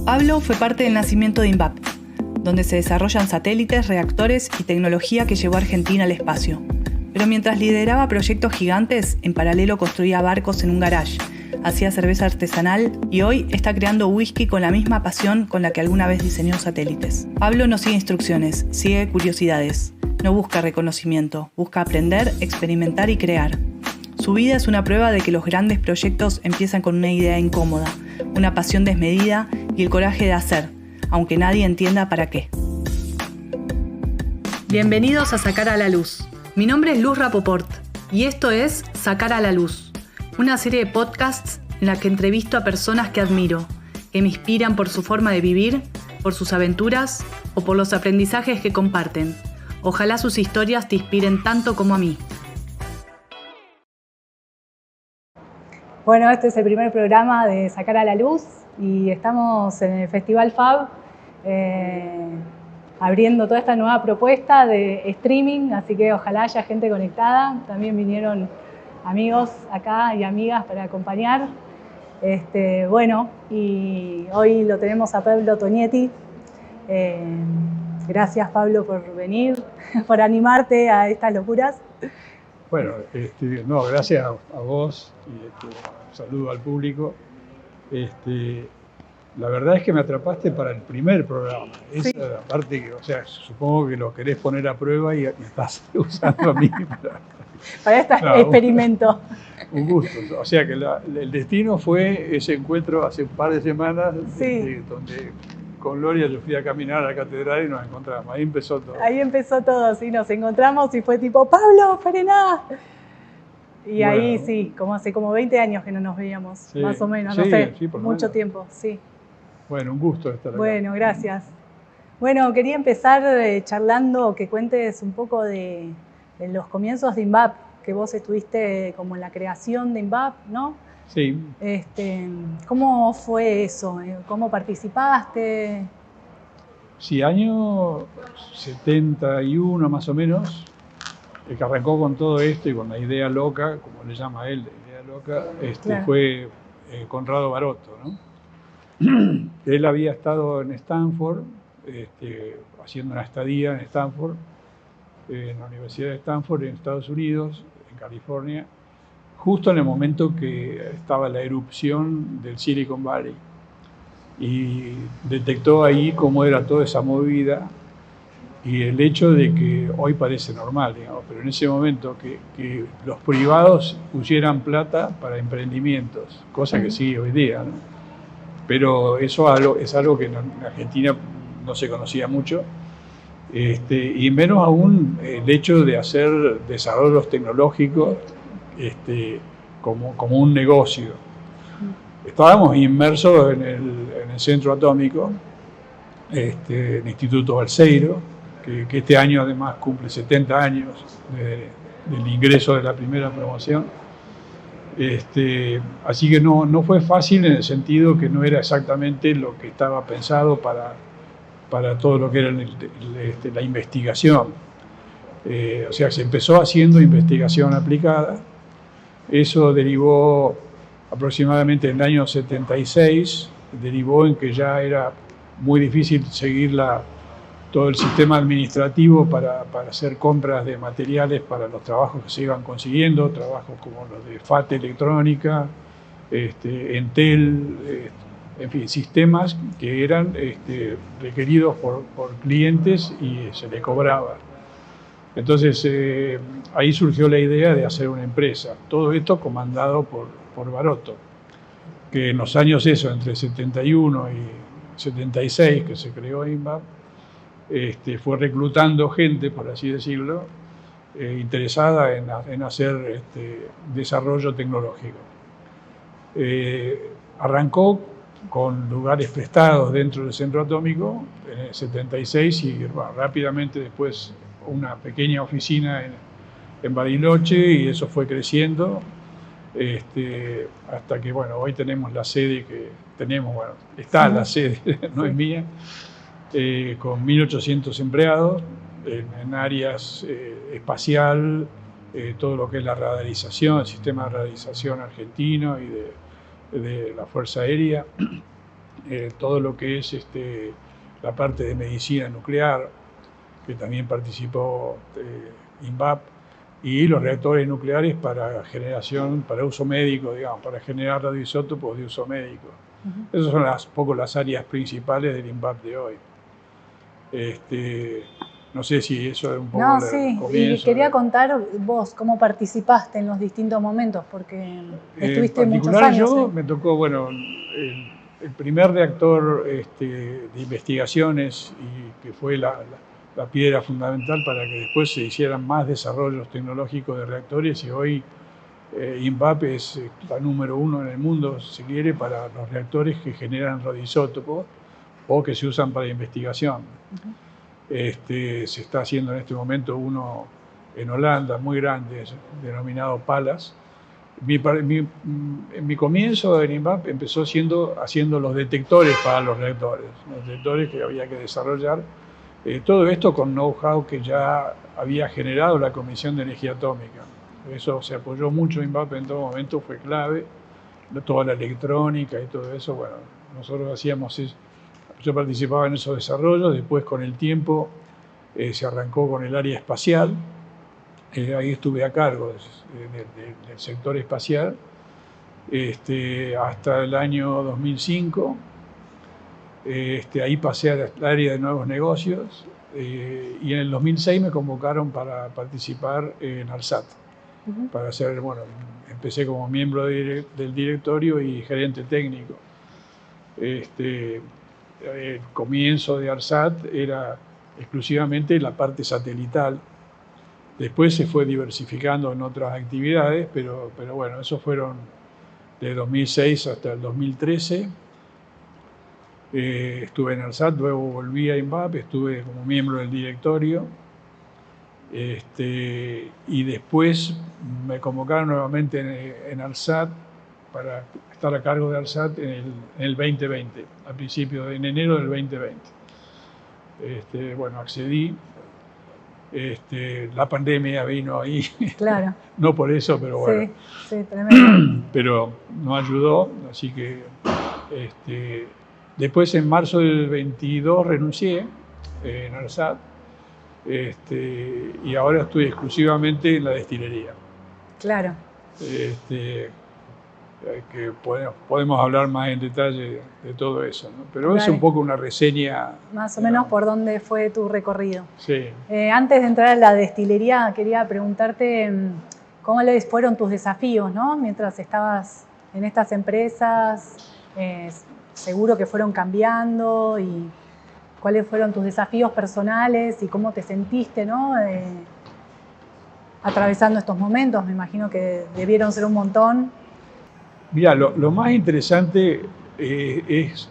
Pablo fue parte del nacimiento de INVAP, donde se desarrollan satélites, reactores y tecnología que llevó a Argentina al espacio. Pero mientras lideraba proyectos gigantes, en paralelo construía barcos en un garage, hacía cerveza artesanal y hoy está creando whisky con la misma pasión con la que alguna vez diseñó satélites. Pablo no sigue instrucciones, sigue curiosidades. No busca reconocimiento, busca aprender, experimentar y crear. Su vida es una prueba de que los grandes proyectos empiezan con una idea incómoda, una pasión desmedida y el coraje de hacer, aunque nadie entienda para qué. Bienvenidos a Sacar a la Luz. Mi nombre es Luz Rapoport y esto es Sacar a la Luz, una serie de podcasts en la que entrevisto a personas que admiro, que me inspiran por su forma de vivir, por sus aventuras o por los aprendizajes que comparten. Ojalá sus historias te inspiren tanto como a mí. Bueno, este es el primer programa de Sacar a la Luz y estamos en el Festival FAB abriendo toda esta nueva propuesta de streaming, así que ojalá haya gente conectada. También vinieron amigos acá y amigas para acompañar. Y hoy lo tenemos a Pablo Tognetti. Gracias, Pablo, por venir, por animarte a estas locuras. Bueno, gracias a vos y saludo al público. La verdad es que me atrapaste para el primer programa. Esa es la parte que, supongo que lo querés poner a prueba y estás usando a mí para este experimento. Un gusto. O sea que el destino fue ese encuentro hace un par de semanas, donde con Gloria yo fui a caminar a la catedral y nos encontramos. Ahí empezó todo. Ahí empezó todo, sí, nos encontramos y fue tipo, Pablo, frená. Y bueno, ahí sí, como hace 20 años que no nos veíamos, más o menos, no sé, mucho tiempo, sí. Bueno, un gusto estar acá. Bueno, gracias. Bueno, quería empezar charlando, que cuentes un poco de los comienzos de INVAP, que vos estuviste como en la creación de INVAP, ¿no? Sí. ¿Cómo fue eso? ¿Cómo participaste? Sí, año 71 más o menos, el que arrancó con todo esto y con la idea loca, como le llama él, la idea loca, claro, fue Conrado Barotto, ¿no? Él había estado en Stanford, haciendo una estadía en Stanford, en la Universidad de Stanford, en Estados Unidos, en California, justo en el momento que estaba la erupción del Silicon Valley. Y detectó ahí cómo era toda esa movida y el hecho de que hoy parece normal, digamos, pero en ese momento que los privados pusieran plata para emprendimientos, cosa que sí hoy día, ¿no? Pero eso es algo que en Argentina no se conocía mucho, y menos aún el hecho de hacer desarrollos tecnológicos como un negocio. Estábamos inmersos en el centro atómico, el Instituto Balseiro, que este año además cumple 70 años del ingreso de la primera promoción. Así que no fue fácil en el sentido que no era exactamente lo que estaba pensado para todo lo que era la investigación. O sea, se empezó haciendo investigación aplicada. Eso derivó aproximadamente en el año 76, derivó en que ya era muy difícil seguir todo el sistema administrativo para hacer compras de materiales para los trabajos que se iban consiguiendo, trabajos como los de FAT Electrónica, Entel, en fin, sistemas que eran requeridos por clientes y se les cobraba. Entonces ahí surgió la idea de hacer una empresa, todo esto comandado por Barotto, que en los años entre 71 y 76 que se creó INVAP, fue reclutando gente, por así decirlo, interesada en hacer desarrollo tecnológico. Arrancó con lugares prestados dentro del centro atómico en el 76 y rápidamente después una pequeña oficina en Bariloche, y eso fue creciendo hasta que hoy tenemos la sede que tenemos, está la sede, no es mía, con 1.800 empleados en áreas espacial, todo lo que es la radarización, el sistema de radarización argentino y de la Fuerza Aérea, todo lo que es la parte de medicina nuclear, que también participó INVAP, y los reactores nucleares para generación, para uso médico, digamos, para generar radioisótopos de uso médico. Esas son poco las áreas principales del INVAP de hoy. No sé si eso es un poco No, sí, comienzo. Y quería contar vos cómo participaste en los distintos momentos, porque estuviste muchos años. Yo me tocó, bueno, el primer reactor de investigaciones, y que fue la piedra fundamental para que después se hicieran más desarrollos tecnológicos de reactores, y hoy INVAP es la número 1 en el mundo, si se quiere, para los reactores que generan radioisótopos o que se usan para investigación. Se está haciendo en este momento uno en Holanda, muy grande, denominado PALAS. Mi comienzo en INVAP empezó haciendo los detectores para los reactores, los detectores que había que desarrollar. Todo esto con know-how que ya había generado la Comisión de Energía Atómica. Eso se apoyó mucho INVAP en todo momento, fue clave. Toda la electrónica y todo eso, bueno, nosotros hacíamos eso. Yo participaba en esos desarrollos. Después, con el tiempo, se arrancó con el área espacial. Ahí estuve a cargo del sector espacial hasta el año 2005. Ahí pasé al área de nuevos negocios, y en el 2006 me convocaron para participar en ARSAT. Para ser, bueno, empecé como miembro del directorio y gerente técnico. El comienzo de ARSAT era exclusivamente la parte satelital. Después se fue diversificando en otras actividades, pero bueno, esos fueron de 2006 hasta el 2013. Estuve en ARSAT, luego volví a INVAP, estuve como miembro del directorio. Y después me convocaron nuevamente en ARSAT para estar a cargo de ARSAT en el 2020, en enero del 2020. Bueno, accedí. La pandemia vino ahí. Claro. No por eso, pero bueno. Sí, tremendo. Pero nos ayudó, así que después en marzo del 22 renuncié en ARSAT. Y ahora estoy exclusivamente en la destilería. Claro. Que podemos hablar más en detalle de todo eso, ¿no? Pero es un poco una reseña. Más o menos por dónde fue tu recorrido. Sí. Antes de entrar a la destilería, quería preguntarte cómo fueron tus desafíos, ¿no? Mientras estabas en estas empresas, seguro que fueron cambiando, y cuáles fueron tus desafíos personales y cómo te sentiste, ¿no? Atravesando estos momentos. Me imagino que debieron ser un montón. Mira, lo más interesante es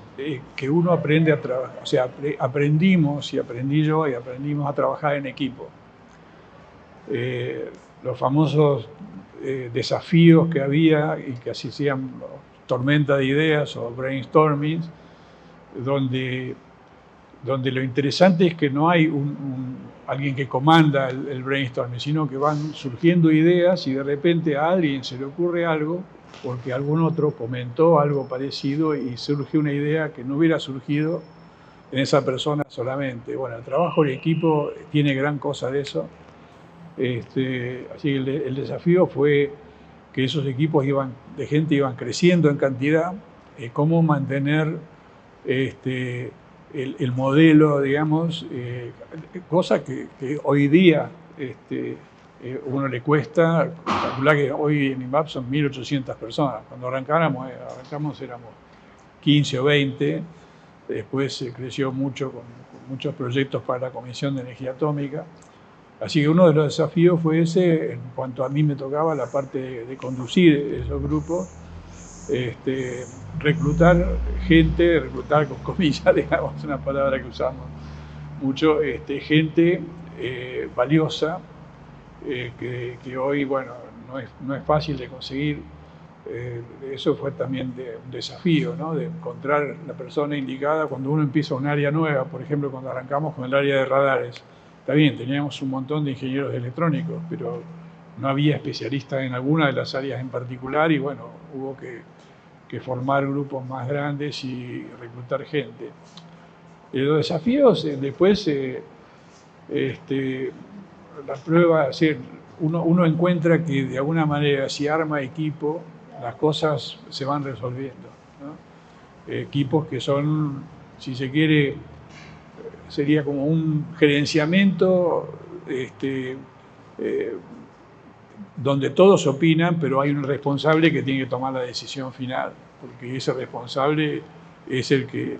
que uno aprende a trabajar. O sea, aprendimos, y aprendí yo, y aprendimos a trabajar en equipo. Los famosos desafíos que había, y que así se llaman tormenta de ideas o brainstorming, donde lo interesante es que no hay alguien que comanda el brainstorming, sino que van surgiendo ideas y de repente a alguien se le ocurre algo porque algún otro comentó algo parecido y surge una idea que no hubiera surgido en esa persona solamente. Bueno, el trabajo en equipo tiene gran cosa de eso. Así que el desafío fue que esos equipos de gente iban creciendo en cantidad, cómo mantener el modelo, digamos, cosa que hoy día uno le cuesta. Calcular que hoy en INVAP son 1.800 personas. Cuando arrancamos éramos 15 o 20. Después se creció mucho con muchos proyectos para la Comisión de Energía Atómica. Así que uno de los desafíos fue ese, en cuanto a mí me tocaba la parte de conducir esos grupos. Reclutar gente, reclutar con comillas, digamos, una palabra que usamos mucho, gente valiosa, que hoy, bueno, no es fácil de conseguir. Eso fue también un desafío, ¿no? De encontrar la persona indicada cuando uno empieza un área nueva. Por ejemplo, cuando arrancamos con el área de radares, está bien, teníamos un montón de ingenieros electrónicos, pero no había especialistas en alguna de las áreas en particular, y bueno, hubo que que formar grupos más grandes y reclutar gente. Los desafíos, después, la prueba, uno encuentra que de alguna manera, si arma equipo, las cosas se van resolviendo, ¿no? Equipos que son, si se quiere, sería como un gerenciamiento donde todos opinan, pero hay un responsable que tiene que tomar la decisión final, porque ese responsable es el que,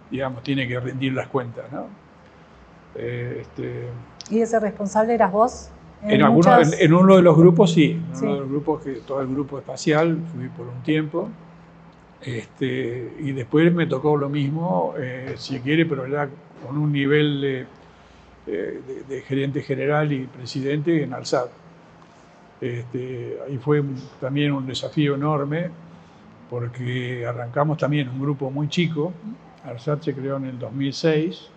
digamos, tiene que rendir las cuentas, ¿no? ¿Y ese responsable eras vos? En uno de los grupos, sí. En uno de los grupos, todo el grupo espacial, fui por un tiempo. Y después me tocó lo mismo, si quiere, pero ya con un nivel de gerente general y presidente en ARSAT. Ahí fue también un desafío enorme, porque arrancamos también un grupo muy chico. ARSAT se creó en el 2006,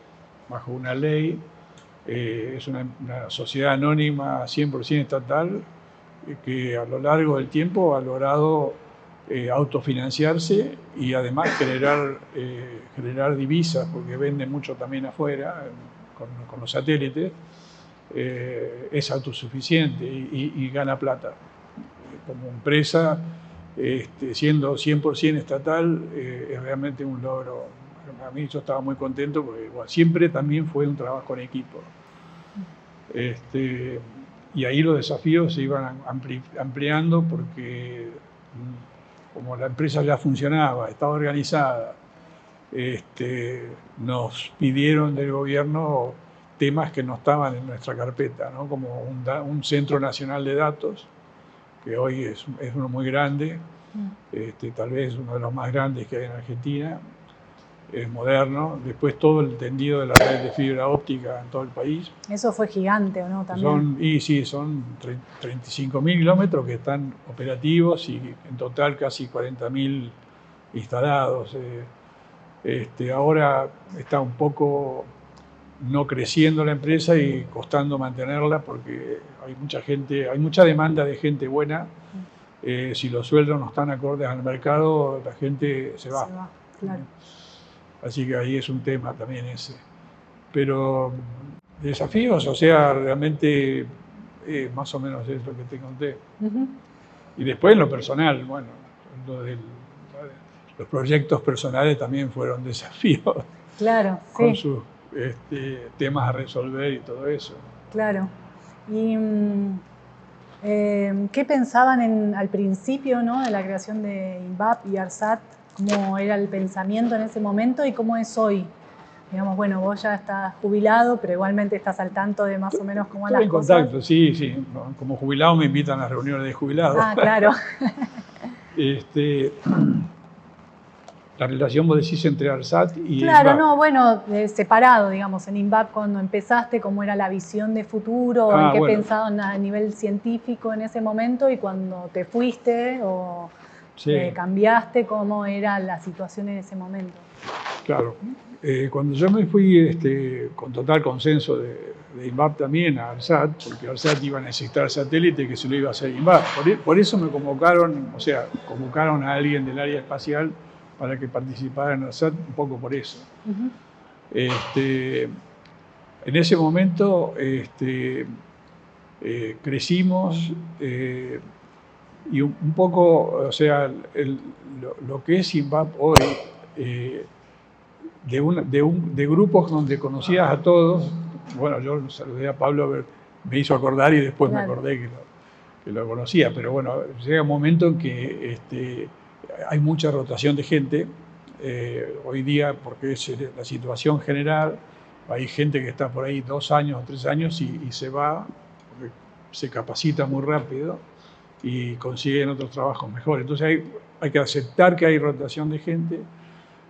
bajo una ley. Es una sociedad anónima 100% estatal, que a lo largo del tiempo ha logrado autofinanciarse y además generar divisas, porque vende mucho también afuera con los satélites. Es autosuficiente y gana plata. Como empresa, siendo 100% estatal, es realmente un logro. A mí yo estaba muy contento porque siempre también fue un trabajo en equipo. Y ahí los desafíos se iban ampliando porque como la empresa ya funcionaba, estaba organizada, nos pidieron del gobierno temas que no estaban en nuestra carpeta, ¿no? Como un centro nacional de datos, que hoy es uno muy grande, tal vez uno de los más grandes que hay en Argentina, es moderno. Después todo el tendido de la red de fibra óptica en todo el país. Eso fue gigante, ¿o no? También. Son 35.000 kilómetros que están operativos y en total casi 40.000 instalados. Ahora está un poco no creciendo la empresa y costando mantenerla porque hay mucha gente, hay mucha demanda de gente buena. Si los sueldos no están acordes al mercado, la gente se va. Claro. Así que ahí es un tema también ese. Pero desafíos, o sea, realmente más o menos es lo que te conté. Y después en lo personal, bueno, los proyectos personales también fueron desafíos. Claro, con sus temas a resolver y todo eso. Claro. ¿Y qué pensaban al principio, ¿no?, de la creación de INVAP y ARSAT? ¿Cómo era el pensamiento en ese momento y cómo es hoy? Digamos, bueno, vos ya estás jubilado, pero igualmente estás al tanto de más o menos cómo las cosas. Estoy en contacto, sí. Como jubilado me invitan a las reuniones de jubilados. Ah, claro. La relación, vos decís, entre ARSAT y Claro, INVAP. no, bueno, separado, digamos, en INVAP cuando empezaste, cómo era la visión de futuro, en qué pensaban a nivel científico en ese momento, y cuando te fuiste o cambiaste, cómo era la situación en ese momento. Claro. Cuando yo me fui con total consenso de INVAP también a ARSAT, porque ARSAT iba a necesitar satélite que se lo iba a hacer INVAP. Por eso me convocaron, convocaron a alguien del área espacial para que participara en ARSAT, un poco por eso. En ese momento crecimos y un poco, lo que es INVAP hoy, de grupos donde conocías a todos. Bueno, yo saludé a Pablo, me hizo acordar y después me acordé que lo conocía, pero bueno, llega un momento en que hay mucha rotación de gente. Hoy día, porque es la situación general, hay gente que está por ahí 2 años o 3 años y se va, porque se capacita muy rápido y consiguen otros trabajos mejores. Entonces hay que aceptar que hay rotación de gente.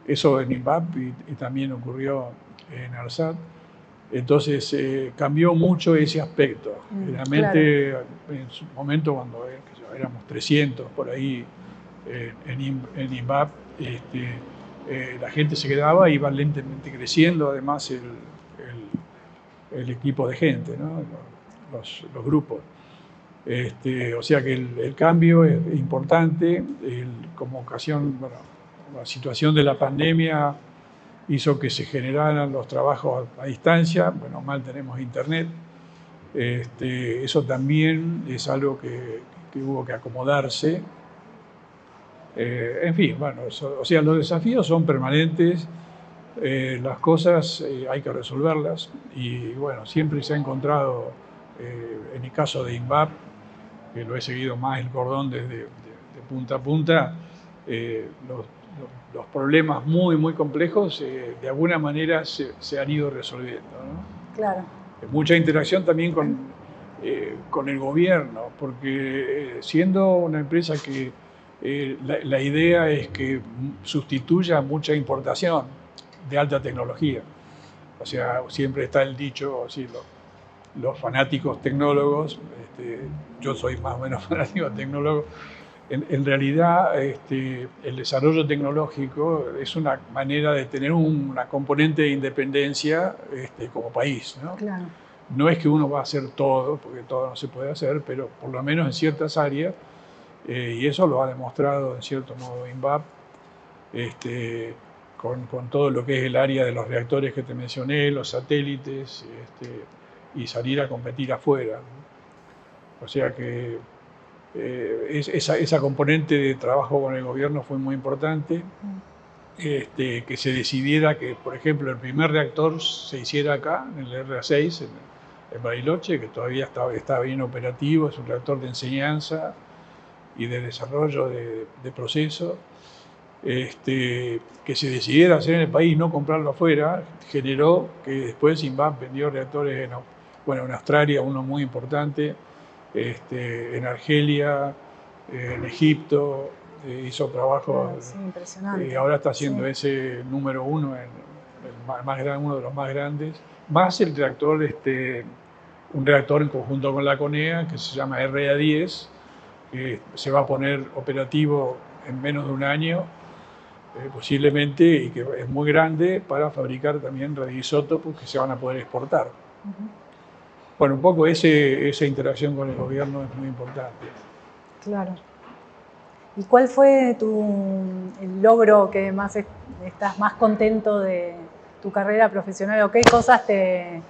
Eso en INVAP y también ocurrió en ARSAT. Entonces cambió mucho ese aspecto. Realmente en su momento, cuando éramos 300 por ahí en INVAP, la gente se quedaba y iba lentamente creciendo, además el equipo de gente, ¿no? los grupos. O sea que el cambio es importante. Como ocasión, bueno, la situación de la pandemia hizo que se generaran los trabajos a distancia. Bueno, mal tenemos internet. Eso también es algo que hubo que acomodarse. En fin, bueno, o sea, los desafíos son permanentes, las cosas hay que resolverlas y bueno, siempre se ha encontrado, en el caso de INVAP, que lo he seguido más el cordón desde de punta a punta, los problemas muy, muy complejos de alguna manera se han ido resolviendo, ¿no? Claro. Mucha interacción también con el gobierno, porque siendo una empresa que la idea es que sustituya mucha importación de alta tecnología. O sea, siempre está el dicho, así, los fanáticos tecnólogos, yo soy más o menos fanático tecnólogo, en realidad el desarrollo tecnológico es una manera de tener una componente de independencia como país, ¿no? Claro. No es que uno va a hacer todo, porque todo no se puede hacer, pero por lo menos en ciertas áreas, y eso lo ha demostrado en cierto modo INVAP, con todo lo que es el área de los reactores que te mencioné, los satélites, y salir a competir afuera. O sea que esa componente de trabajo con el gobierno fue muy importante. Que se decidiera que, por ejemplo, el primer reactor se hiciera acá, en el RA6, en Bariloche, que todavía está bien operativo, es un reactor de enseñanza y de desarrollo de procesos. Que se decidiera hacer en el país, no comprarlo afuera, generó que después INVAP vendió reactores en Australia, uno muy importante, en Argelia, en Egipto, hizo trabajos, sí, impresionante. y ahora está haciendo sí. Ese número uno, uno de los más grandes, más el reactor, un reactor en conjunto con la CONEA que se llama RA10, que se va a poner operativo en menos de un año, posiblemente, y que es muy grande para fabricar también radioisótopos que se van a poder exportar. Bueno, un poco esa interacción con el gobierno es muy importante. Claro. ¿Y cuál fue el logro que estás más contento de tu carrera profesional? ¿O qué cosas te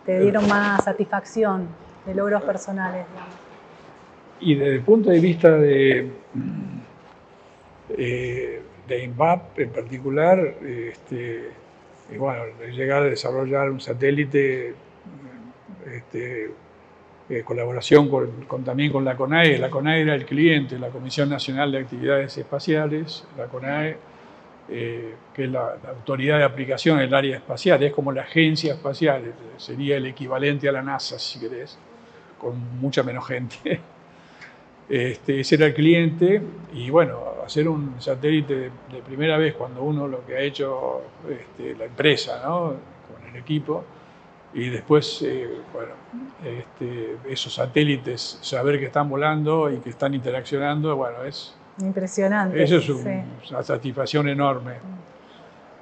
dieron más satisfacción de logros personales, digamos? Y desde el punto de vista de INVAP en particular, bueno, llegar a desarrollar un satélite, colaboración también con la CONAE. La CONAE era el cliente, la Comisión Nacional de Actividades Espaciales, la CONAE, que es la autoridad de aplicación en el área espacial, es como la agencia espacial, sería el equivalente a la NASA, si querés, con mucha menos gente. Ese era el cliente, y bueno, hacer un satélite de primera vez, cuando uno lo que ha hecho la empresa, ¿no? Con el equipo, y después, bueno, esos satélites, saber que están volando y que están interaccionando, bueno, es impresionante. Eso es una satisfacción enorme.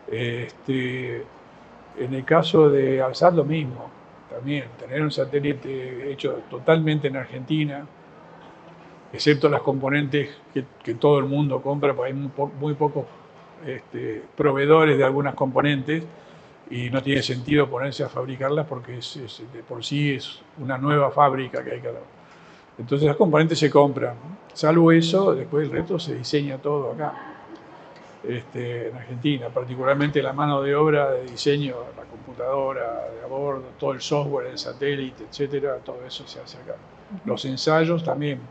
En el caso de ARSAT, lo mismo, también, tener un satélite hecho totalmente en Argentina, excepto las componentes que todo el mundo compra, porque hay muy pocos proveedores de algunas componentes, y no tiene sentido ponerse a fabricarlas porque de por sí es una nueva fábrica que hay que hacer. Entonces las componentes se compran. Salvo eso, después el resto se diseña todo acá, en Argentina, particularmente la mano de obra de diseño, la computadora de a bordo, todo el software, el satélite, etcétera, todo eso se hace acá. Los ensayos también.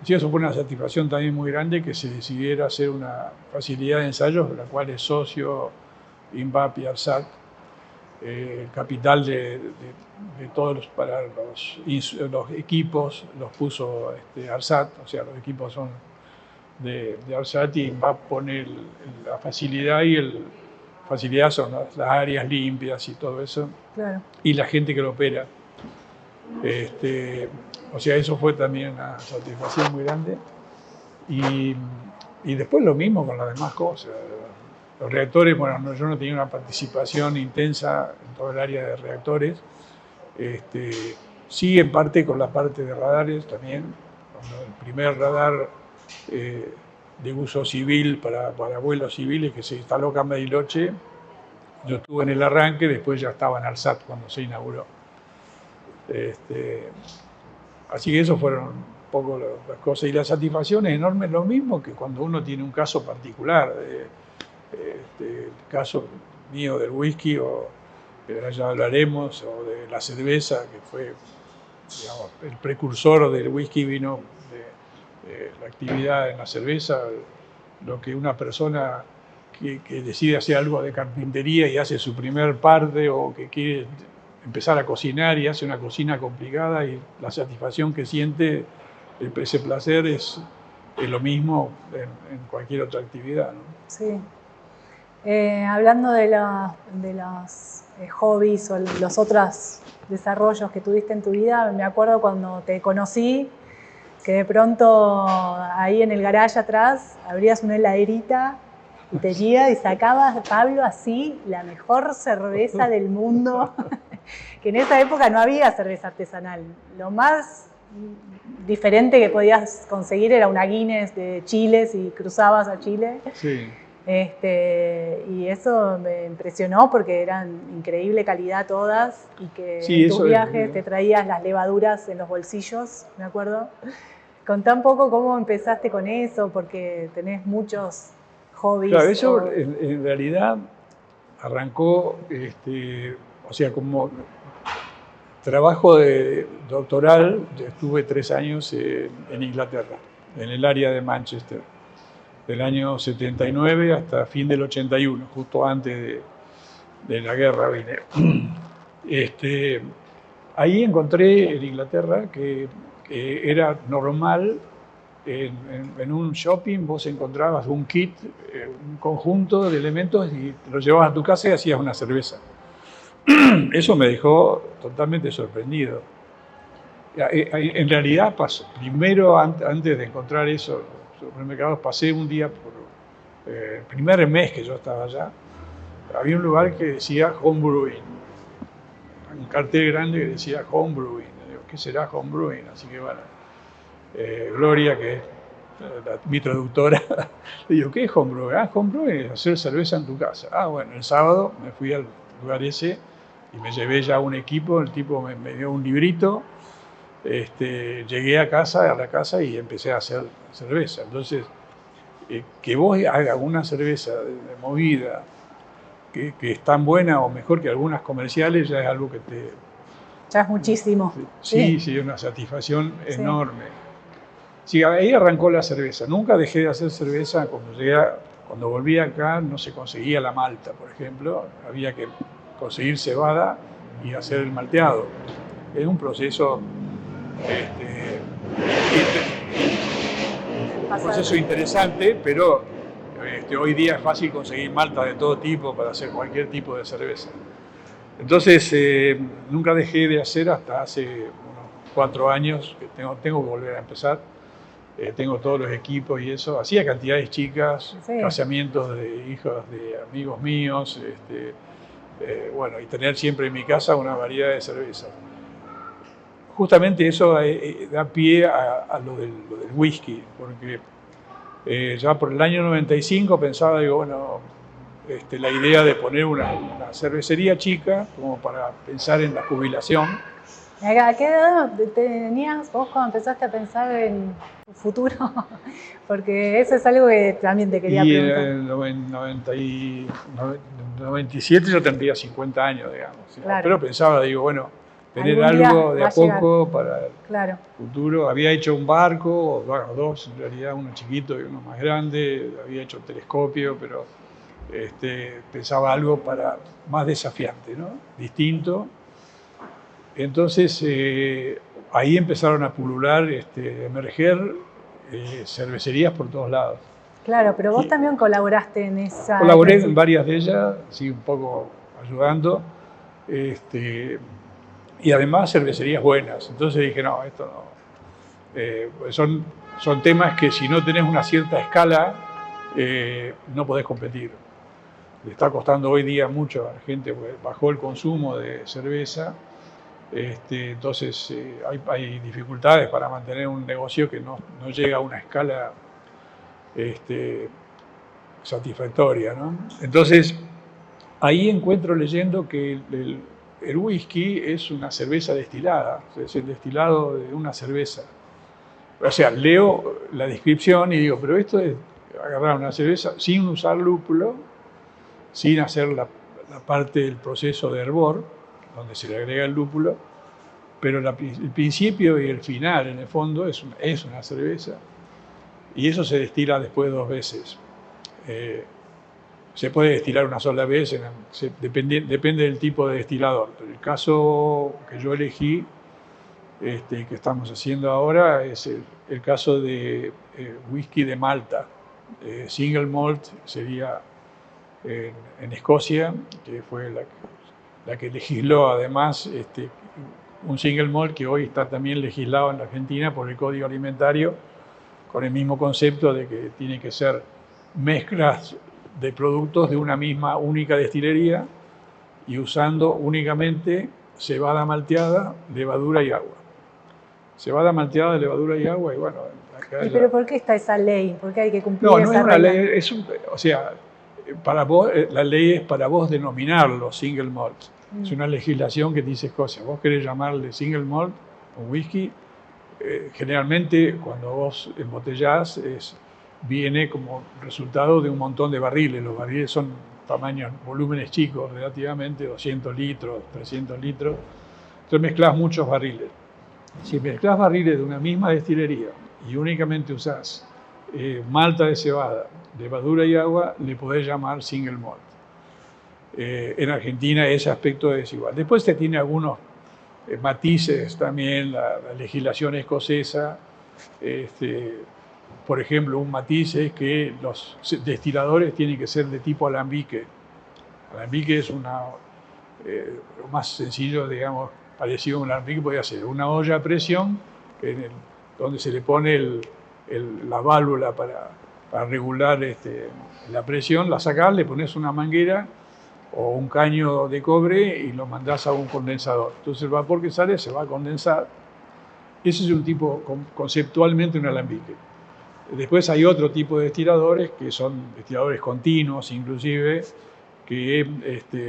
Sí, eso fue una satisfacción también muy grande, que se decidiera hacer una facilidad de ensayos, de la cual es socio INVAP y ARSAT. El capital de todos para los equipos los puso ARSAT, o sea, los equipos son de ARSAT, y INVAP pone la facilidad, y facilidad son las áreas limpias y todo eso, claro, y la gente que lo opera. O sea, eso fue también una satisfacción muy grande. Y después lo mismo con las demás cosas. Los reactores, bueno, yo no tenía una participación intensa en todo el área de reactores, Sí, en parte con la parte de radares también. Cuando el primer radar de uso civil para vuelos civiles que se instaló acá en Bariloche, yo estuve en el arranque, después ya estaba en ARSAT cuando se inauguró. Así que eso fueron un poco las cosas. Y la satisfacción es enorme, lo mismo que cuando uno tiene un caso particular. El caso mío del whisky, o ya hablaremos, o de la cerveza, que fue, digamos, el precursor del whisky, vino de la actividad en la cerveza. Lo que una persona que decide hacer algo de carpintería y hace su primer parte, o que quiere empezar a cocinar y hace una cocina complicada, y la satisfacción que siente, ese placer es lo mismo en cualquier otra actividad, ¿no? Sí. Hablando de los hobbies o los otros desarrollos que tuviste en tu vida, me acuerdo cuando te conocí, que de pronto ahí en el garage atrás abrías una heladerita y tenías y sacabas, Pablo, así la mejor cerveza del mundo, que en esa época no había cerveza artesanal. Lo más diferente que podías conseguir era una Guinness de Chile, si cruzabas a Chile. Sí. Y eso me impresionó porque eran increíble calidad todas, y que Sí, en tus eso viajes te traías las levaduras en los bolsillos, me acuerdo. Contá un poco cómo empezaste con eso, porque tenés muchos hobbies. Claro, eso en realidad arrancó, o sea, como trabajo doctoral. Estuve 3 años en Inglaterra, en el área de Manchester, del año 79 hasta fin del 81, justo antes de la guerra vine. Ahí encontré en Inglaterra que era normal, en un shopping vos encontrabas un kit, un conjunto de elementos, y lo llevabas a tu casa y hacías una cerveza. Eso me dejó totalmente sorprendido. En realidad, primero, antes de encontrar eso, los supermercados, pasé un día por el primer mes que yo estaba allá. Había un lugar que decía Home Brewing, un cartel grande que decía Home Brewing. Digo, ¿qué será Home Brewing? Así que bueno, Gloria, que es mi traductora, le digo, ¿qué es Home Brewing? Home Brewing es hacer cerveza en tu casa. Bueno, el sábado me fui al lugar ese y me llevé ya un equipo. El tipo me dio un librito. Llegué a la casa, y empecé a hacer cerveza. Entonces, que vos hagas una cerveza de movida que es tan buena o mejor que algunas comerciales, ya es algo que te... Ya es muchísimo. Sí, es una satisfacción enorme. Sí, ahí arrancó la cerveza. Nunca dejé de hacer cerveza. Cuando volví acá no se conseguía la malta, por ejemplo. Había que conseguir cebada y hacer el malteado. Es un proceso... un proceso interesante, pero hoy día es fácil conseguir malta de todo tipo para hacer cualquier tipo de cerveza. Entonces, nunca dejé de hacer hasta hace unos 4 años, que tengo que volver a empezar. Tengo todos los equipos y eso. Hacía cantidades chicas, casamientos de hijos de amigos míos, bueno, y tener siempre en mi casa una variedad de cervezas. Justamente eso da pie a lo del whisky, porque ya por el año 95 pensaba, digo, bueno, la idea de poner una cervecería chica, como para pensar en la jubilación. ¿A qué edad tenías vos cuando empezaste a pensar en tu futuro? Porque eso es algo que también te quería preguntar. En 97 yo tendría 50 años, digamos. Claro. Pero pensaba, digo, bueno, tener algo de a poco para el futuro. Había hecho un barco, bueno, 2 en realidad, uno chiquito y uno más grande. Había hecho un telescopio, pero pensaba algo más desafiante, ¿no? Distinto. Entonces, ahí empezaron a pulular, emerger cervecerías por todos lados. Claro, pero vos también colaboraste en esa... Colaboré en varias de ellas, sí, un poco ayudando. Y además cervecerías buenas. Entonces dije, no, esto no. Son temas que si no tenés una cierta escala, no podés competir. Le está costando hoy día mucho a la gente, porque bajó el consumo de cerveza. Entonces hay dificultades para mantener un negocio que no llega a una escala satisfactoria, ¿no? Entonces, ahí encuentro leyendo que el whisky es una cerveza destilada, es el destilado de una cerveza. O sea, leo la descripción y digo, pero esto es agarrar una cerveza sin usar lúpulo, sin hacer la parte del proceso de hervor, donde se le agrega el lúpulo, pero el principio y el final, en el fondo, es una cerveza. Y eso se destila después 2 veces. Se puede destilar una sola vez, depende del tipo de destilador. Pero el caso que yo elegí, que estamos haciendo ahora, es el caso de whisky de Malta. Single malt sería en Escocia, que fue la que legisló además un single malt que hoy está también legislado en la Argentina por el Código Alimentario, con el mismo concepto de que tiene que ser mezclas de productos de una misma única destilería y usando únicamente cebada malteada, levadura y agua. Cebada malteada, levadura y agua, y bueno, acá ¿Pero por qué está esa ley? ¿Por qué hay que cumplir no esa es una regla? ley, o sea, para vos, la ley es para vos denominarlo single malt. Es una legislación que dice cosas. Vos querés llamarle single malt o whisky, generalmente cuando vos embotellás viene como resultado de un montón de barriles. Los barriles son tamaños, volúmenes chicos relativamente, 200 litros, 300 litros. Entonces mezclás muchos barriles. Si mezclás barriles de una misma destilería y únicamente usás malta de cebada, levadura y agua, le podés llamar single malt. En Argentina ese aspecto es igual. Después se tiene algunos matices también, la legislación escocesa. Por ejemplo, un matiz es que los destiladores tienen que ser de tipo alambique. Alambique es lo más sencillo, digamos, parecido a un alambique podría ser una olla a presión donde se le pone la válvula para regular la presión, la sacás, le pones una manguera o un caño de cobre y lo mandás a un condensador. Entonces el vapor que sale se va a condensar. Ese es un tipo, conceptualmente, un alambique. Después hay otro tipo de destiladores que son destiladores continuos, inclusive, que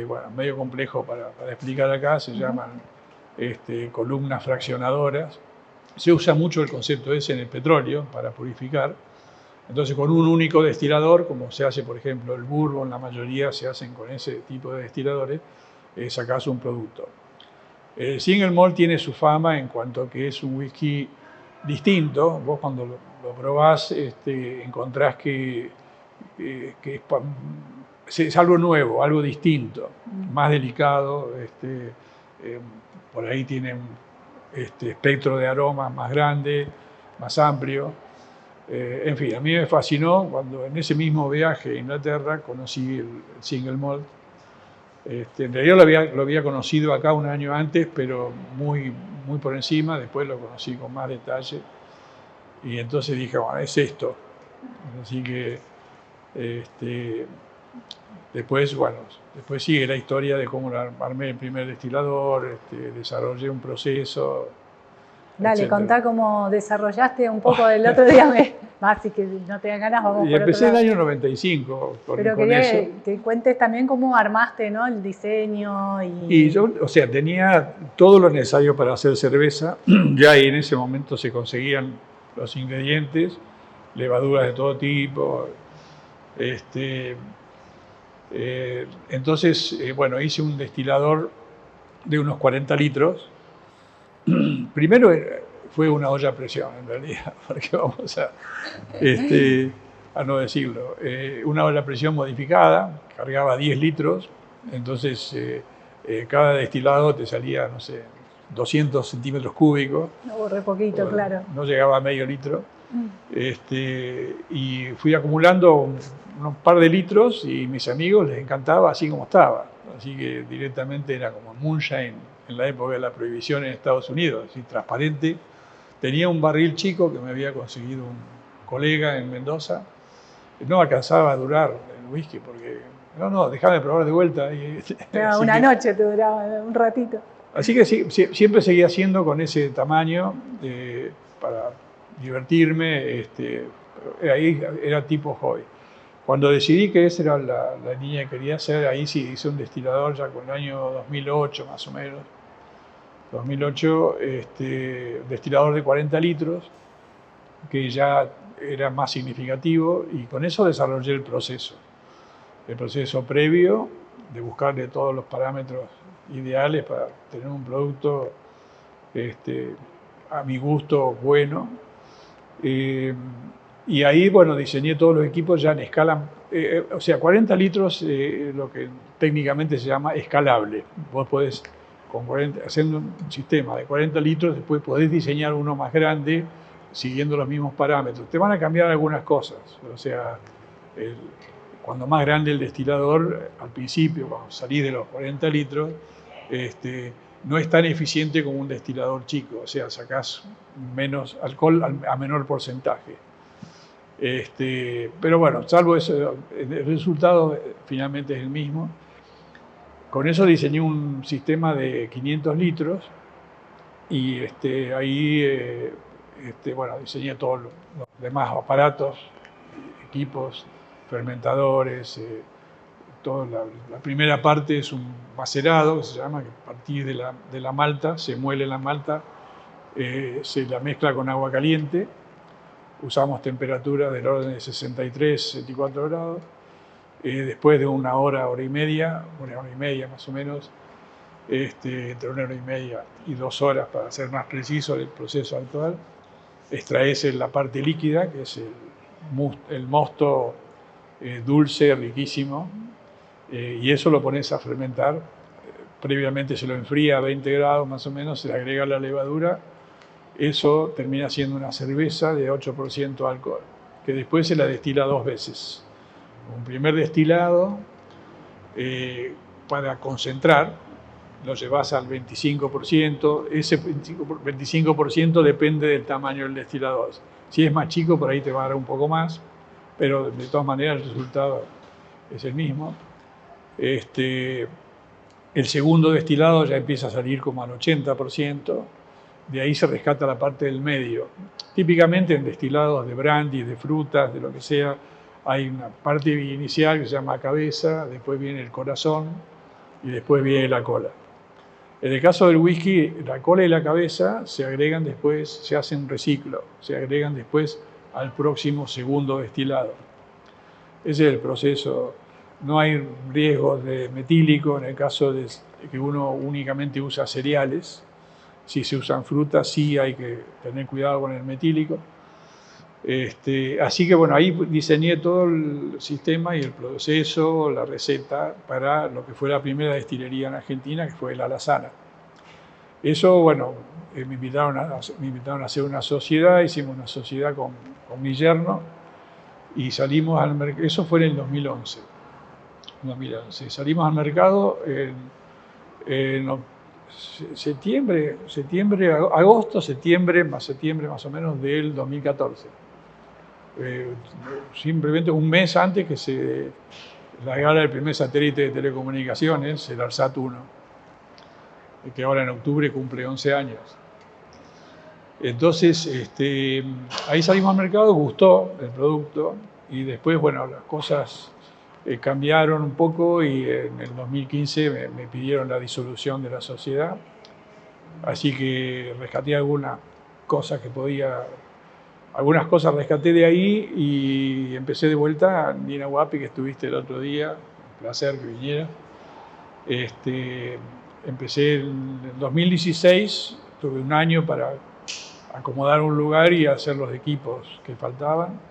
bueno, medio complejo para explicar acá, se llaman columnas fraccionadoras. Se usa mucho el concepto ese en el petróleo para purificar. Entonces, con un único destilador, como se hace, por ejemplo, el bourbon, la mayoría se hacen con ese tipo de destiladores, sacás un producto. El single malt tiene su fama en cuanto a que es un whisky distinto. Vos cuando lo probás encontrás que es algo nuevo, algo distinto, más delicado. Por ahí tiene un espectro de aromas más grande, más amplio. En fin, a mí me fascinó cuando en ese mismo viaje a Inglaterra conocí el single malt. En realidad lo había conocido acá un año antes, pero muy, muy por encima. Después lo conocí con más detalle. Y entonces dije, bueno, es esto. Así que después sigue la historia de cómo armé el primer destilador, desarrollé un proceso. Dale, etcétera. contá cómo desarrollaste un poco del otro día. Más si que no te dan ganas, vamos Y por empecé en otro el lado. año 95 Pero con quería eso. que cuentes también cómo armaste, ¿no? El diseño Y yo, o sea, tenía todo lo necesario para hacer cerveza. Ya ahí en ese momento se conseguían los ingredientes, levaduras de todo tipo. Entonces, bueno, hice un destilador de unos 40 litros. Primero fue una olla a presión, en realidad, porque vamos a no decirlo. Una olla a presión modificada, cargaba 10 litros, entonces cada destilado te salía, no sé, 200 centímetros cúbicos. No, re poquito, claro. No llegaba a medio litro. Y fui acumulando unos par de litros y a mis amigos les encantaba así como estaba. Así que directamente era como moonshine en la época de la prohibición en Estados Unidos, así transparente. Tenía un barril chico que me había conseguido un colega en Mendoza. No alcanzaba a durar el whisky porque, no, déjame probar de vuelta. Una noche te duraba, un ratito. Así que sí, siempre seguía haciendo con ese tamaño para divertirme. Ahí era tipo hobby. Cuando decidí que esa era la línea que quería hacer, ahí sí hice un destilador ya con el año 2008 más o menos. 2008, destilador de 40 litros, que ya era más significativo, y con eso desarrollé el proceso previo de buscarle todos los parámetros ideales para tener un producto a mi gusto bueno. Y ahí, bueno, diseñé todos los equipos ya en escala, o sea, 40 litros, lo que técnicamente se llama escalable. Vos podés, haciendo un sistema de 40 litros, después podés diseñar uno más grande siguiendo los mismos parámetros. Te van a cambiar algunas cosas, o sea, cuando más grande el destilador, al principio, cuando salís de los 40 litros, no es tan eficiente como un destilador chico, o sea, sacás menos alcohol a menor porcentaje. Pero bueno, salvo eso, el resultado finalmente es el mismo. Con eso diseñé un sistema de 500 litros y ahí bueno, diseñé todos los demás aparatos, equipos, fermentadores. La primera parte es un macerado, que se llama, que a partir de la malta, se muele la malta, se la mezcla con agua caliente. Usamos temperaturas del orden de 63, 64 grados. Después de una hora y media más o menos, entre una hora y media y 2 horas, para ser más preciso el proceso actual, extraes la parte líquida, que es el mosto dulce, riquísimo, y eso lo pones a fermentar. Previamente se lo enfría a 20 grados más o menos, se le agrega la levadura. Eso termina siendo una cerveza de 8% de alcohol, que después se la destila 2 veces. Un primer destilado, para concentrar, lo llevas al 25%. Ese 25% depende del tamaño del destilador. Si es más chico, por ahí te va a dar un poco más, pero de todas maneras el resultado es el mismo. El segundo destilado ya empieza a salir como al 80%. De ahí se rescata la parte del medio. Típicamente en destilados de brandy, de frutas, de lo que sea, hay una parte inicial que se llama cabeza, después viene el corazón y después viene la cola. En el caso del whisky, la cola y la cabeza se agregan después, se hace un reciclo, se agregan después al próximo segundo destilado. Ese es el proceso. No hay riesgos de metílico en el caso de que uno únicamente usa cereales. Si se usan frutas, sí hay que tener cuidado con el metílico. Así que bueno, ahí diseñé todo el sistema y el proceso, la receta para lo que fue la primera destilería en Argentina, que fue el Alazana. Eso, bueno, me invitaron a hacer una sociedad, hicimos una sociedad con mi yerno y salimos al mercado. Eso fue en el 2011. Salimos al mercado en agosto, septiembre más o menos del 2014. Simplemente un mes antes que se largara el primer satélite de telecomunicaciones, el ARSAT-1, que ahora en octubre cumple 11 años. Entonces, ahí salimos al mercado, gustó el producto y después, bueno, las cosas cambiaron un poco y en el 2015 me pidieron la disolución de la sociedad, así que rescaté algunas cosas rescaté de ahí y empecé de vuelta. Nina Guapi, que estuviste el otro día, un placer que viniera. Empecé en el 2016, tuve un año para acomodar un lugar y hacer los equipos que faltaban.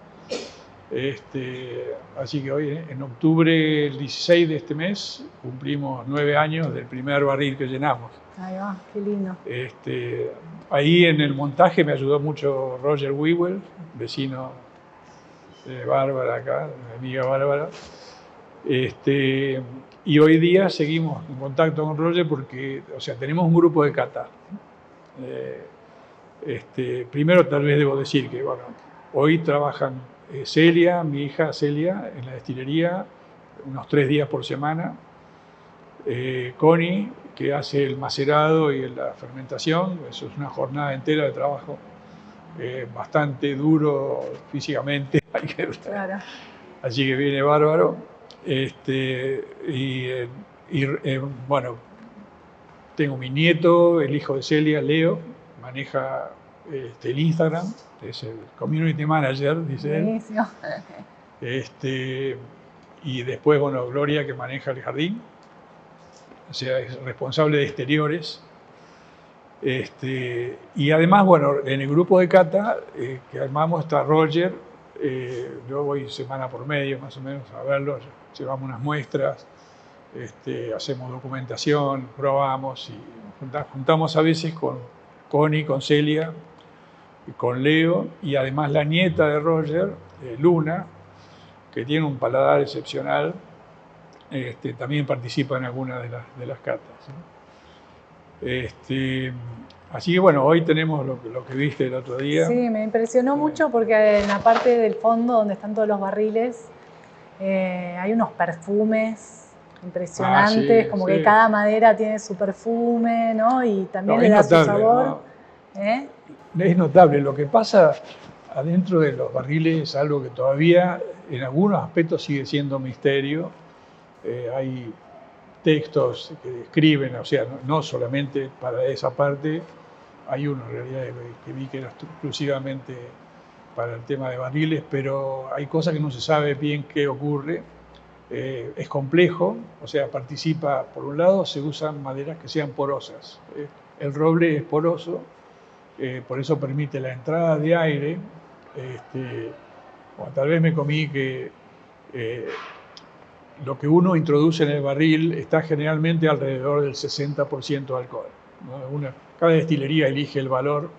Así que hoy, en octubre, el 16 de este mes, cumplimos 9 años del primer barril que llenamos. Ahí va, qué lindo. Ahí en el montaje me ayudó mucho Roger Wewell, vecino de Bárbara acá, mi amiga Bárbara. Y hoy día seguimos en contacto con Roger porque, o sea, tenemos un grupo de cata. Primero, tal vez debo decir que, bueno, hoy trabajan Celia, mi hija Celia, en la destilería, unos 3 días por semana. Connie, que hace el macerado y la fermentación. Eso es una jornada entera de trabajo, bastante duro físicamente. Claro. Así que viene bárbaro. Bueno, tengo mi nieto, el hijo de Celia, Leo, maneja el Instagram, es el community manager, dice Buenísimo. él. Y después, bueno, Gloria, que maneja el jardín, o sea, es responsable de exteriores. Y además, bueno, en el grupo de cata que armamos está Roger. Yo voy semana por medio, más o menos, a verlo. Llevamos unas muestras, hacemos documentación, probamos y juntamos a veces con Connie, con Celia, y con Leo, y además la nieta de Roger, Luna, que tiene un paladar excepcional, también participa en algunas de las catas, ¿no? Así que bueno, hoy tenemos lo que viste el otro día. Sí, me impresionó mucho porque en la parte del fondo donde están todos los barriles hay unos perfumes impresionantes, Sí, como sí. que cada madera tiene su perfume, ¿no? Y también No, le es da notable, su sabor. ¿no? Es notable. Lo que pasa adentro de los barriles es algo que todavía en algunos aspectos sigue siendo misterio. Hay textos que escriben, o sea, no solamente para esa parte, hay uno en realidad que vi que era exclusivamente para el tema de barriles, pero hay cosas que no se sabe bien qué ocurre. Es complejo, o sea, participa, por un lado, se usan maderas que sean porosas. El roble es poroso, por eso permite la entrada de aire. Bueno, tal vez me comí que lo que uno introduce en el barril está generalmente alrededor del 60% de alcohol, ¿no? Cada destilería elige el valor.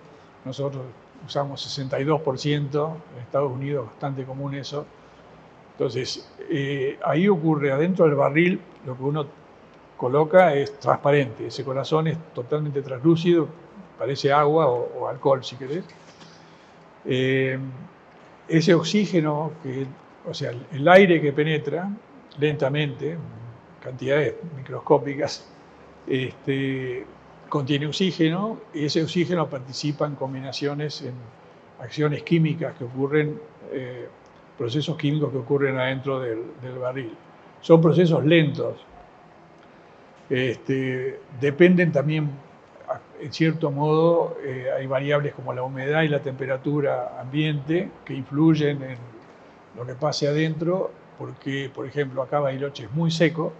Nosotros usamos 62%, en Estados Unidos es bastante común eso. Entonces, ahí ocurre, adentro del barril, lo que uno coloca es transparente. Ese corazón es totalmente translúcido, parece agua o alcohol, si querés. Ese oxígeno, o sea, el aire que penetra lentamente, cantidades microscópicas, contiene oxígeno, y ese oxígeno participa en combinaciones, en acciones químicas que ocurren, procesos químicos que ocurren adentro del barril. Son procesos lentos. Dependen también, en cierto modo, hay variables como la humedad y la temperatura ambiente que influyen en lo que pase adentro, porque, por ejemplo, acá Bariloche es muy seco.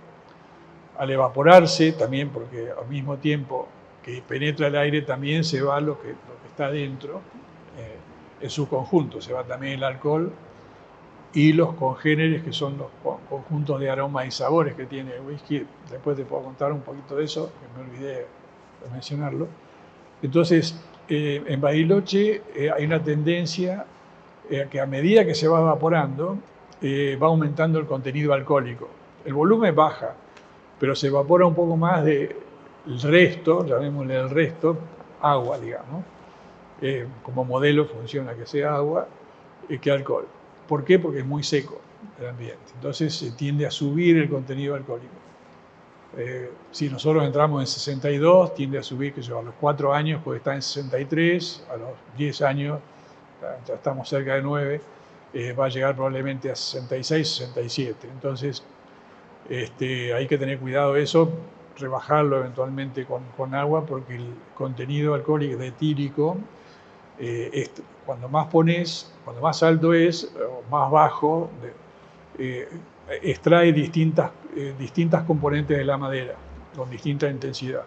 Al evaporarse, también porque al mismo tiempo que penetra el aire, también se va lo que está adentro, en su conjunto. Se va también el alcohol y los congéneres, que son los conjuntos de aromas y sabores que tiene el whisky. Después te puedo contar un poquito de eso, que me olvidé de mencionarlo. Entonces, en Bariloche hay una tendencia que a medida que se va evaporando, va aumentando el contenido alcohólico. El volumen baja, pero se evapora un poco más del resto, llamémosle el resto, agua, digamos. Como modelo funciona que sea agua que alcohol. ¿Por qué? Porque es muy seco el ambiente. Entonces se tiende a subir el contenido alcohólico. Si nosotros entramos en 62, tiende a subir, que yo, a los 4 años puede estar en 63, a los 10 años, ya estamos cerca de 9, va a llegar probablemente a 66, 67. Entonces, hay que tener cuidado eso, rebajarlo eventualmente con agua, porque el contenido alcohólico etílico, cuando más pones, cuando más alto es, o más bajo, extrae distintas componentes de la madera, con distinta intensidad.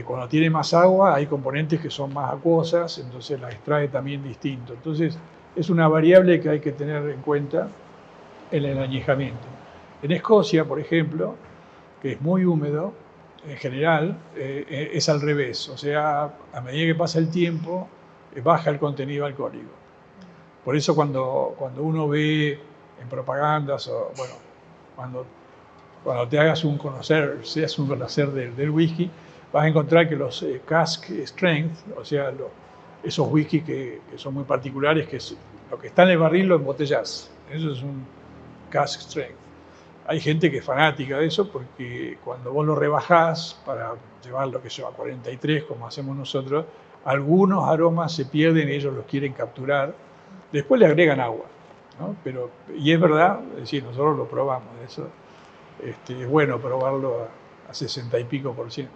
Cuando tiene más agua, hay componentes que son más acuosas, entonces las extrae también distinto. Entonces, es una variable que hay que tener en cuenta en el añejamiento. En Escocia, por ejemplo, que es muy húmedo, en general, es al revés. O sea, a medida que pasa el tiempo, baja el contenido alcohólico. Por eso cuando uno ve en propagandas, o bueno, cuando te seas un conocer del whisky, vas a encontrar que los cask strength, o sea, esos whisky que son muy particulares, que es lo que está en el barril lo embotellas. Eso es un cask strength. hay gente que es fanática de eso porque cuando vos lo rebajás para llevarlo que sea a 43, como hacemos nosotros, algunos aromas se pierden y ellos los quieren capturar. Después le agregan agua, ¿no? Pero, y es verdad, es decir, nosotros lo probamos, eso, es bueno probarlo a 60 y pico %.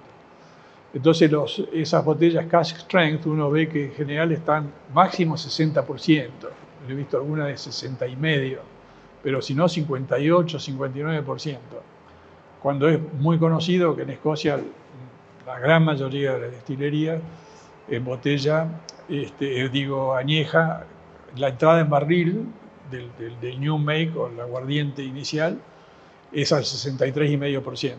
Entonces esas botellas cask strength uno ve que en general están máximo 60%. Yo he visto algunas de 60 y medio, pero si no 58, 59%. Cuando es muy conocido que en Escocia la gran mayoría de las destilerías embotella, añeja la entrada en barril del new make o el aguardiente inicial es al 63,5%.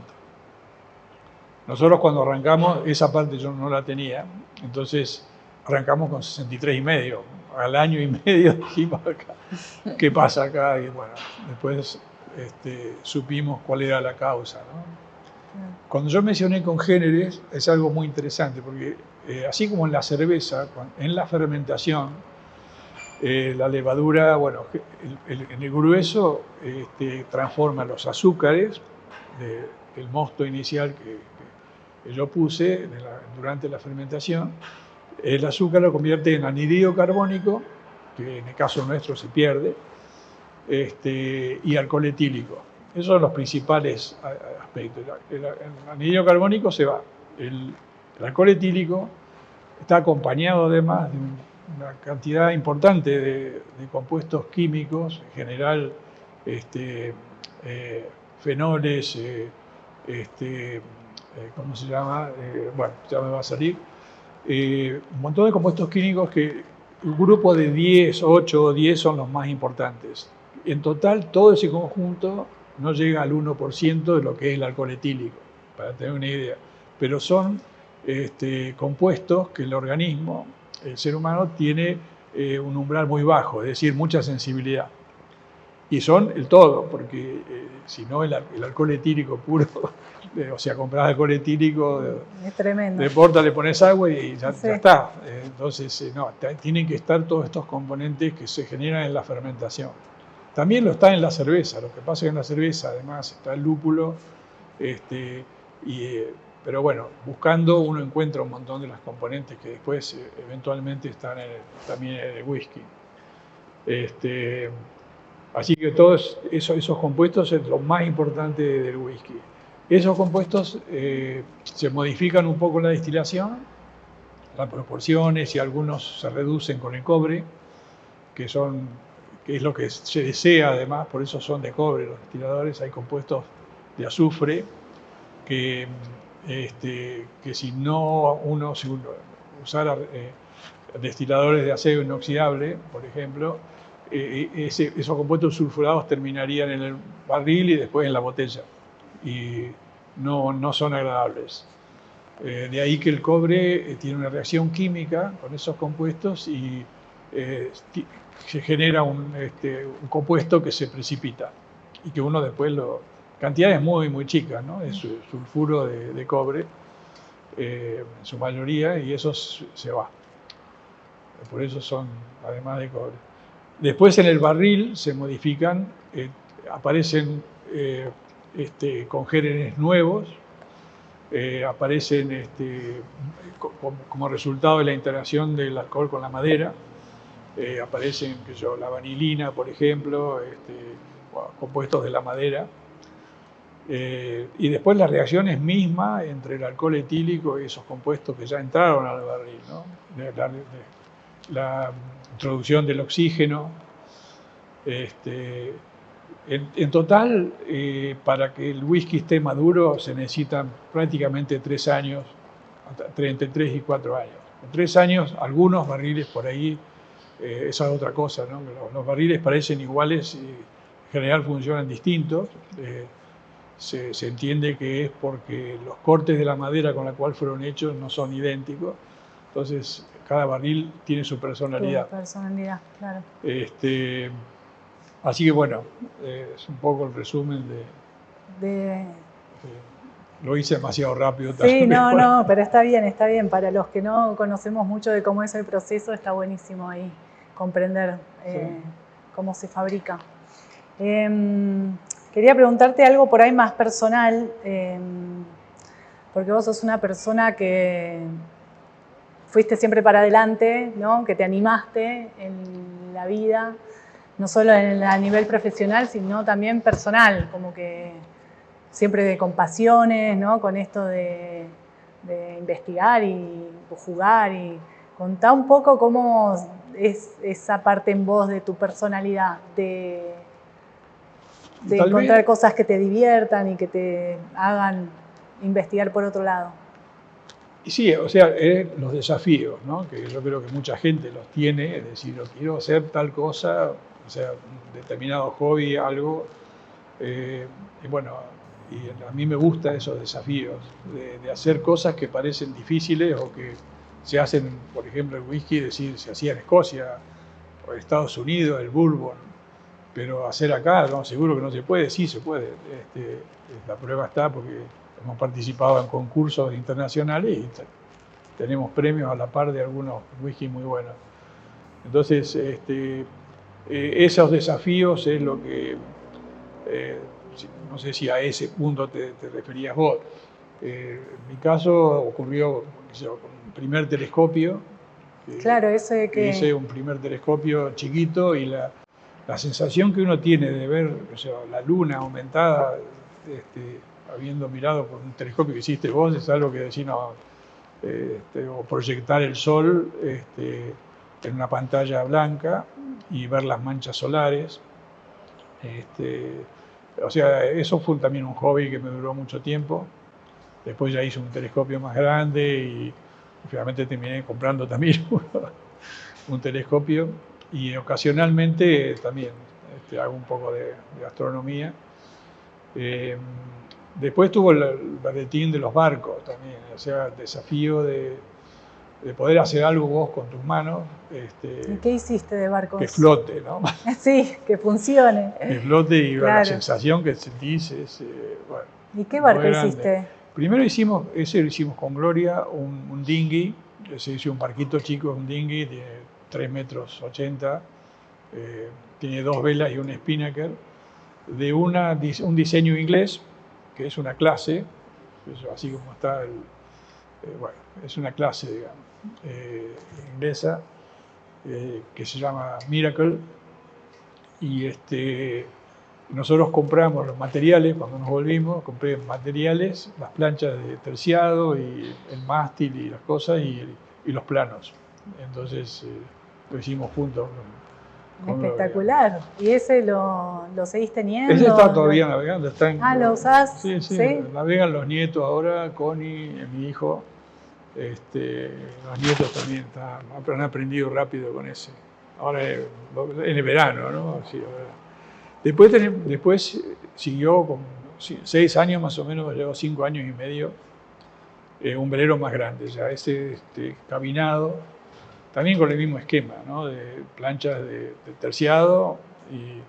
Nosotros cuando arrancamos, esa parte yo no la tenía, entonces arrancamos con 63,5. Al año y medio dijimos acá, ¿qué pasa acá? Y bueno, después supimos cuál era la causa, ¿no? Cuando yo mencioné congéneres es algo muy interesante, porque así como en la cerveza, en la fermentación, la levadura, bueno, en el grueso transforma los azúcares del mosto inicial que yo puse durante la fermentación. El azúcar lo convierte en anhídrido carbónico, que en el caso nuestro se pierde, y alcohol etílico. Esos son los principales aspectos. El anhídrido carbónico se va. El alcohol etílico está acompañado además de una cantidad importante de compuestos químicos, en general fenoles, ¿cómo se llama? Bueno, ya me va a salir. Un montón de compuestos químicos que un grupo de 10, 8 o 10 son los más importantes. En total, todo ese conjunto no llega al 1% de lo que es el alcohol etílico, para tener una idea. Pero son compuestos que el organismo, el ser humano, tiene un umbral muy bajo, es decir, mucha sensibilidad. Y son el todo, porque si no el alcohol etílico puro, o sea, compras alcohol etílico, es tremendo. De porta le pones agua y ya está. Entonces, no, tienen que estar todos estos componentes que se generan en la fermentación. También lo está en la cerveza, lo que pasa es que en la cerveza además está el lúpulo, pero bueno, buscando uno encuentra un montón de las componentes que después eventualmente están también en el whisky. Así que todos esos compuestos es lo más importante del whisky. Esos compuestos se modifican un poco en la destilación, las proporciones, y algunos se reducen con el cobre, que es lo que se desea además, por eso son de cobre los destiladores. Hay compuestos de azufre que si no uno usara destiladores de acero inoxidable, por ejemplo, esos compuestos sulfurados terminarían en el barril y después en la botella, y no son agradables. De ahí que el cobre tiene una reacción química con esos compuestos y se genera un compuesto que se precipita y que uno después cantidades muy, muy chicas, ¿no? Es sulfuro de cobre en su mayoría, y eso se va. Por eso son, además de cobre. Después en el barril se modifican, aparecen congéneres nuevos, aparecen como resultado de la interacción del alcohol con la madera, aparecen la vanilina, por ejemplo, compuestos de la madera, y después las reacciones mismas entre el alcohol etílico y esos compuestos que ya entraron al barril, ¿no? La introducción del oxígeno. En total, para que el whisky esté maduro se necesitan prácticamente 3 años, entre 3 y 4 años. En 3 años, algunos barriles por ahí, esa es otra cosa, ¿no? Los barriles parecen iguales y en general funcionan distintos. Se entiende que es porque los cortes de la madera con la cual fueron hechos no son idénticos. Entonces, cada barril tiene su personalidad. Su personalidad, claro. Así que bueno, es un poco el resumen lo hice demasiado rápido. Sí, no, pero está bien. Para los que no conocemos mucho de cómo es el proceso, está buenísimo ahí comprender cómo se fabrica. Quería preguntarte algo por ahí más personal, porque vos sos una persona que fuiste siempre para adelante, ¿no? Que te animaste en la vida, no solo a nivel profesional, sino también personal, como que siempre con pasiones, ¿no? Con esto de investigar y jugar. Y contá un poco cómo es esa parte en vos de tu personalidad, de encontrar cosas que te diviertan y que te hagan investigar por otro lado. Y sí, o sea, los desafíos, ¿no? Que yo creo que mucha gente los tiene, es decir, yo quiero hacer tal cosa, o sea, un determinado hobby, algo, y bueno, y a mí me gustan esos desafíos, de hacer cosas que parecen difíciles o que se hacen, por ejemplo, el whisky, decir, se hacía en Escocia o en Estados Unidos, el bourbon, pero hacer acá, no, seguro que no se puede, sí se puede, la prueba está porque hemos participado en concursos internacionales y tenemos premios a la par de algunos whisky muy buenos. Entonces, esos desafíos es lo que, no sé si a ese punto te referías vos. En mi caso ocurrió con un primer telescopio. Claro, eso de que... Hice un primer telescopio chiquito y la sensación que uno tiene de ver, o sea, la luna aumentada, habiendo mirado por un telescopio que hiciste vos, es algo que decís, no, o proyectar el sol en una pantalla blanca y ver las manchas solares. O sea, eso fue también un hobby que me duró mucho tiempo. Después ya hice un telescopio más grande y finalmente terminé comprando también un telescopio. Y ocasionalmente también hago un poco de astronomía. Después tuvo el berretín de los barcos también, o sea, el desafío de poder hacer algo vos con tus manos. ¿Y qué hiciste de barcos? Que flote, ¿no? Sí, que funcione. Que flote y claro. La sensación que sentís es, bueno. ¿Y qué barco hiciste? Primero lo hicimos con Gloria, un dinghy, se hizo un barquito chico, un dinghy, tiene 3,80 metros, tiene 2 velas y un spinnaker, de un diseño inglés, que es una clase, así como está bueno, es una clase, digamos, inglesa, que se llama Miracle, y nosotros compramos los materiales, cuando nos volvimos, compré materiales, las planchas de terciado, y el mástil y las cosas, y los planos. Entonces lo hicimos juntos. Espectacular. ¿Y ese lo seguís teniendo? Ese está todavía navegando. ¿Lo usás? Sí, navegan los nietos ahora, Connie, mi hijo. Los nietos también han aprendido rápido con ese. Ahora en el verano, ¿no? Sí, después siguió con 6 años más o menos, llevo 5 años y medio, un velero más grande, ya caminado, también con el mismo esquema, ¿no? De planchas de terciado y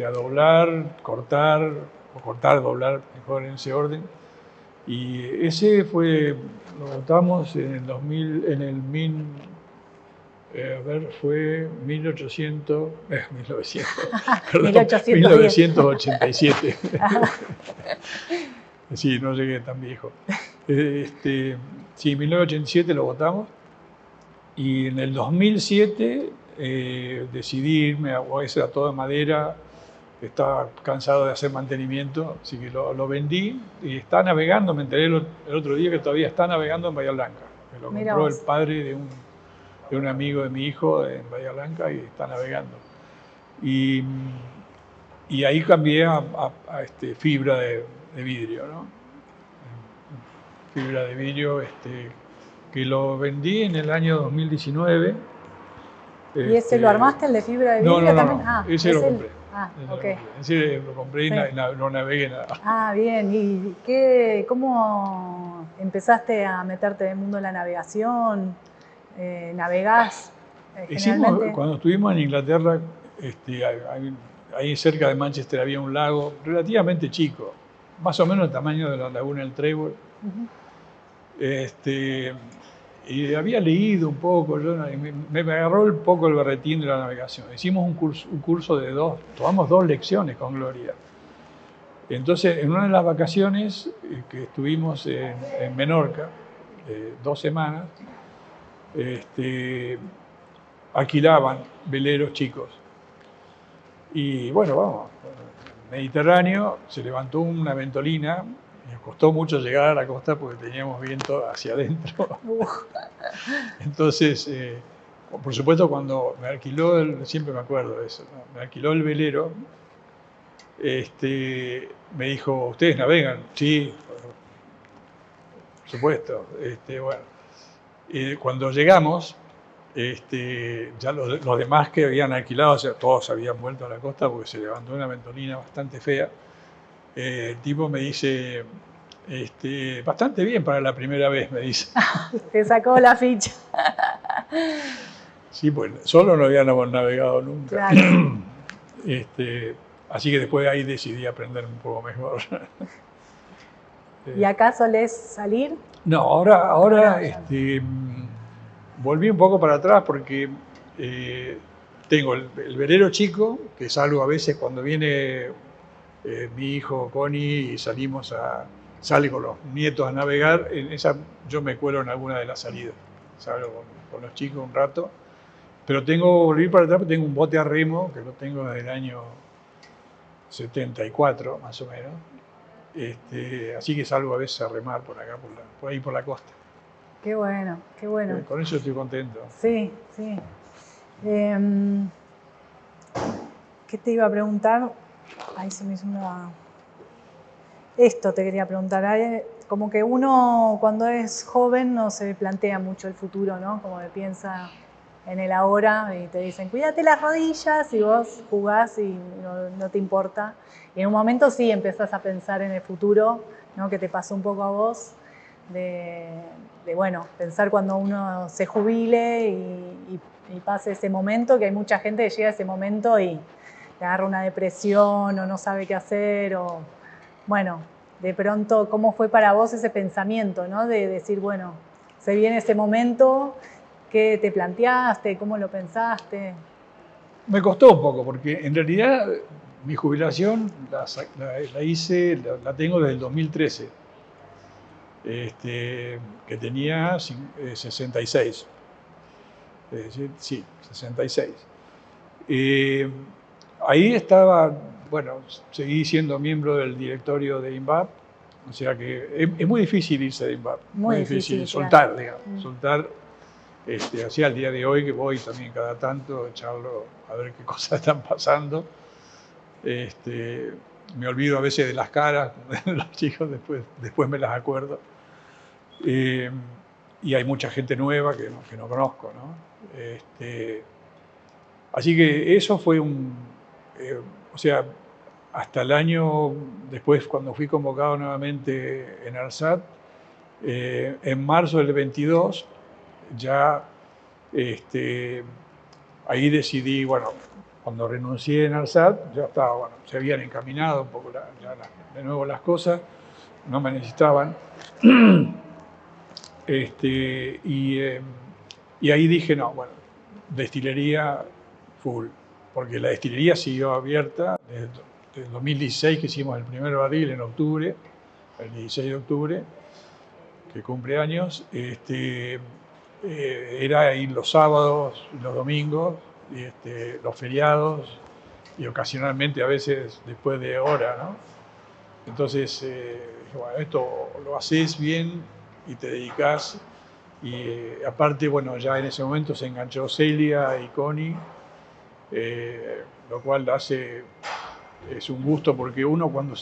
a doblar, cortar, doblar, mejor en ese orden. Y ese lo botamos en el 2000, fue 1987. Sí, no llegué tan viejo. Sí, 1987 lo botamos. Y en el 2007 decidí irme a todo de madera. Estaba cansado de hacer mantenimiento, así que lo vendí y está navegando. Me enteré el otro día que todavía está navegando en Bahía Blanca. Me lo compró el padre de un amigo de mi hijo en Bahía Blanca y está navegando. Y ahí cambié a fibra de vidrio, ¿no? Fibra de vidrio, que lo vendí en el año 2019. ¿Y ese lo armaste, el de fibra de vidrio también? No, ese lo compré. Ok. Ese lo compré y no navegué nada. Bien. ¿Y cómo empezaste a meterte en el mundo de la navegación? ¿Navegás generalmente? Cuando estuvimos en Inglaterra, ahí cerca de Manchester había un lago relativamente chico, más o menos el tamaño de la laguna del Trevor. Y había leído un poco, me agarró un poco el berretín de la navegación. Hicimos un curso de tomamos 2 lecciones con Gloria. Entonces, en una de las vacaciones que estuvimos en Menorca, 2 semanas, alquilaban veleros chicos. Y bueno, vamos, Mediterráneo, se levantó una ventolina, nos costó mucho llegar a la costa porque teníamos viento hacia adentro. Entonces, por supuesto, cuando me alquiló, siempre me acuerdo de eso, ¿no? Me alquiló el velero, me dijo, ¿ustedes navegan? Sí, por supuesto. Bueno, cuando llegamos, ya los demás que habían alquilado, o sea, todos habían vuelto a la costa porque se levantó una ventolina bastante fea. El tipo me dice, bastante bien para la primera vez, me dice. Te sacó la ficha. Sí, pues solo no habíamos navegado nunca. Claro. Así que después ahí decidí aprender un poco mejor. ¿Y acá solés salir? No, ahora volví un poco para atrás porque tengo el velero chico, que salgo a veces cuando viene mi hijo Connie y sale con los nietos a navegar. En esa yo me cuelo en alguna de las salidas. Salgo con los chicos un rato. Pero volví para atrás porque tengo un bote a remo, que lo tengo desde el año 74, más o menos. Así que salgo a veces a remar por acá, por ahí por la costa. Qué bueno, qué bueno. Con eso estoy contento. Sí, sí. ¿Qué te iba a preguntar? Ahí se me hizo una... Esto te quería preguntar. Como que uno cuando es joven no se plantea mucho el futuro, ¿no? Como que piensa en el ahora y te dicen, cuídate las rodillas, y vos jugás y no te importa. Y en un momento sí empezás a pensar en el futuro, ¿no? Que te pasó un poco a vos, bueno, pensar cuando uno se jubile y pase ese momento, que hay mucha gente que llega a ese momento y le agarra una depresión o no sabe qué hacer, o bueno, de pronto, ¿cómo fue para vos ese pensamiento, ¿no? De decir, bueno, se viene ese momento, ¿qué te planteaste? ¿Cómo lo pensaste? Me costó un poco, porque en realidad mi jubilación la tengo desde el 2013, que tenía 66. Sí, 66. Ahí estaba, bueno, seguí siendo miembro del directorio de INVAP, o sea que es muy difícil irse de INVAP, muy difícil soltar, digamos, soltar. Así al día de hoy que voy también cada tanto, charlo a ver qué cosas están pasando. Me olvido a veces de las caras de los chicos, después me las acuerdo. Y hay mucha gente nueva que no conozco, ¿no? Así que eso fue o sea, hasta el año después, cuando fui convocado nuevamente en ARSAT, en marzo del 22, ya ahí decidí, bueno, cuando renuncié en ARSAT, ya estaba, bueno, se habían encaminado un poco de nuevo las cosas, no me necesitaban. Y ahí dije, no, bueno, destilería full, porque la destilería siguió abierta desde el 2016, que hicimos el primer barril en octubre, el 16 de octubre, que cumple años. Era ir los sábados, los domingos, los feriados y ocasionalmente a veces después de hora, ¿no? Entonces, dije, bueno, esto lo haces bien y te dedicas. Y aparte, bueno, ya en ese momento se enganchó Celia y Connie, lo cual es un gusto porque uno cuando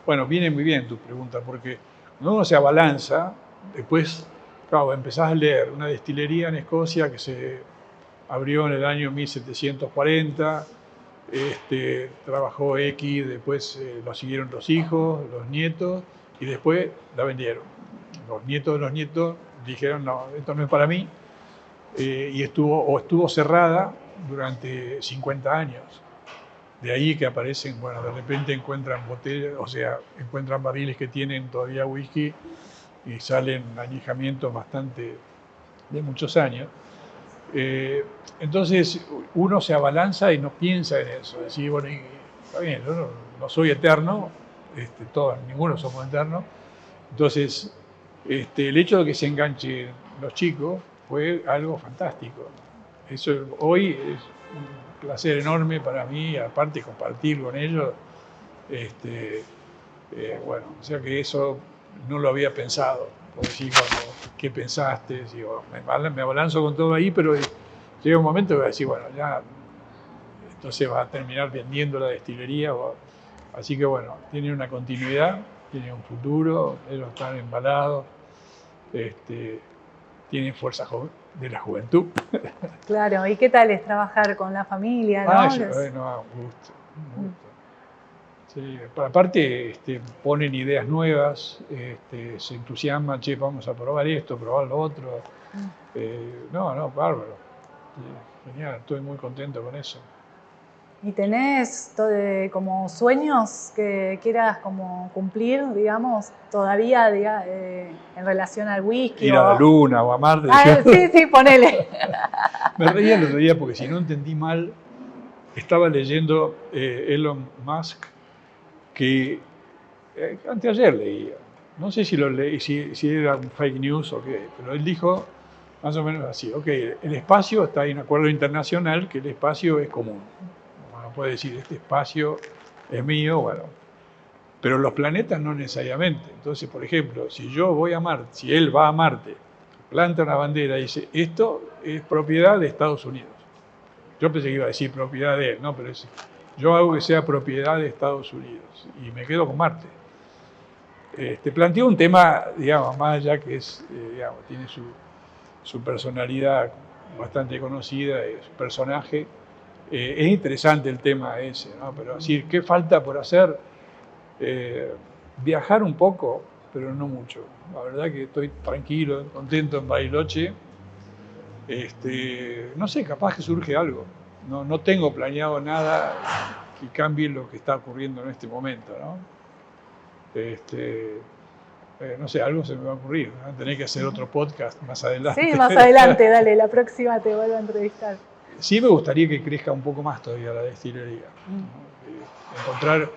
bueno, viene muy bien tu pregunta, porque cuando uno se abalanza, después, claro, empezás a leer una destilería en Escocia que se abrió en el año 1740, trabajó X, después lo siguieron los hijos, los nietos, y después la vendieron. Los nietos de los nietos dijeron, no, esto no es para mí, y estuvo cerrada durante 50 años. De ahí que aparecen, bueno, de repente encuentran botellas, o sea, encuentran barriles que tienen todavía whisky y salen añejamientos de muchos años. Entonces uno se abalanza y no piensa en eso. Decir, bueno, está bien, yo no soy eterno, todos, ninguno somos eternos. Entonces, el hecho de que se enganchen los chicos fue algo fantástico. Eso hoy es un placer enorme para mí, aparte de compartir con ellos. Bueno, o sea que eso no lo había pensado. Porque sí, cuando, ¿qué pensaste? Digo, me abalanzo con todo ahí, pero llega un momento que voy a decir, bueno, ya, entonces va a terminar vendiendo la destilería. Así que bueno, tiene una continuidad, tiene un futuro, ellos están embalados, tienen fuerza de la juventud. Claro, ¿y qué tal es trabajar con la familia? ¿No? Bueno, un gusto, un gusto. Sí, aparte ponen ideas nuevas, se entusiasman, che, vamos a probar esto, probar lo otro. No, bárbaro. Genial, estoy muy contento con eso. ¿Y tenés como sueños que quieras como cumplir, digamos, todavía en relación al whisky? Ir a la Luna o a Marte. Sí, ponele. Me reía el otro día porque si no entendí mal, estaba leyendo Elon Musk, que anteayer leía, no sé si lo leí, si era un fake news o qué, pero él dijo más o menos así, ok, el espacio está en un acuerdo internacional que el espacio es común. Uno puede decir, este espacio es mío, bueno, pero los planetas no necesariamente. Entonces, por ejemplo, si yo voy a Marte, si él va a Marte, planta una bandera y dice, esto es propiedad de Estados Unidos. Yo pensé que iba a decir propiedad de él, no, pero yo hago que sea propiedad de Estados Unidos y me quedo con Marte. Planteó un tema, digamos, más allá que es, digamos, tiene su personalidad bastante conocida, su personaje. Es interesante el tema ese, ¿no? Pero decir, ¿qué falta por hacer? Viajar un poco, pero no mucho. La verdad que estoy tranquilo, contento en Bariloche. No sé, capaz que surge algo. No tengo planeado nada que cambie lo que está ocurriendo en este momento, ¿no? No sé, algo se me va a ocurrir. Voy a tener que hacer otro podcast más adelante. Sí, más adelante, dale, la próxima te vuelvo a entrevistar. Sí me gustaría que crezca un poco más todavía la destilería. ¿No? Encontrar,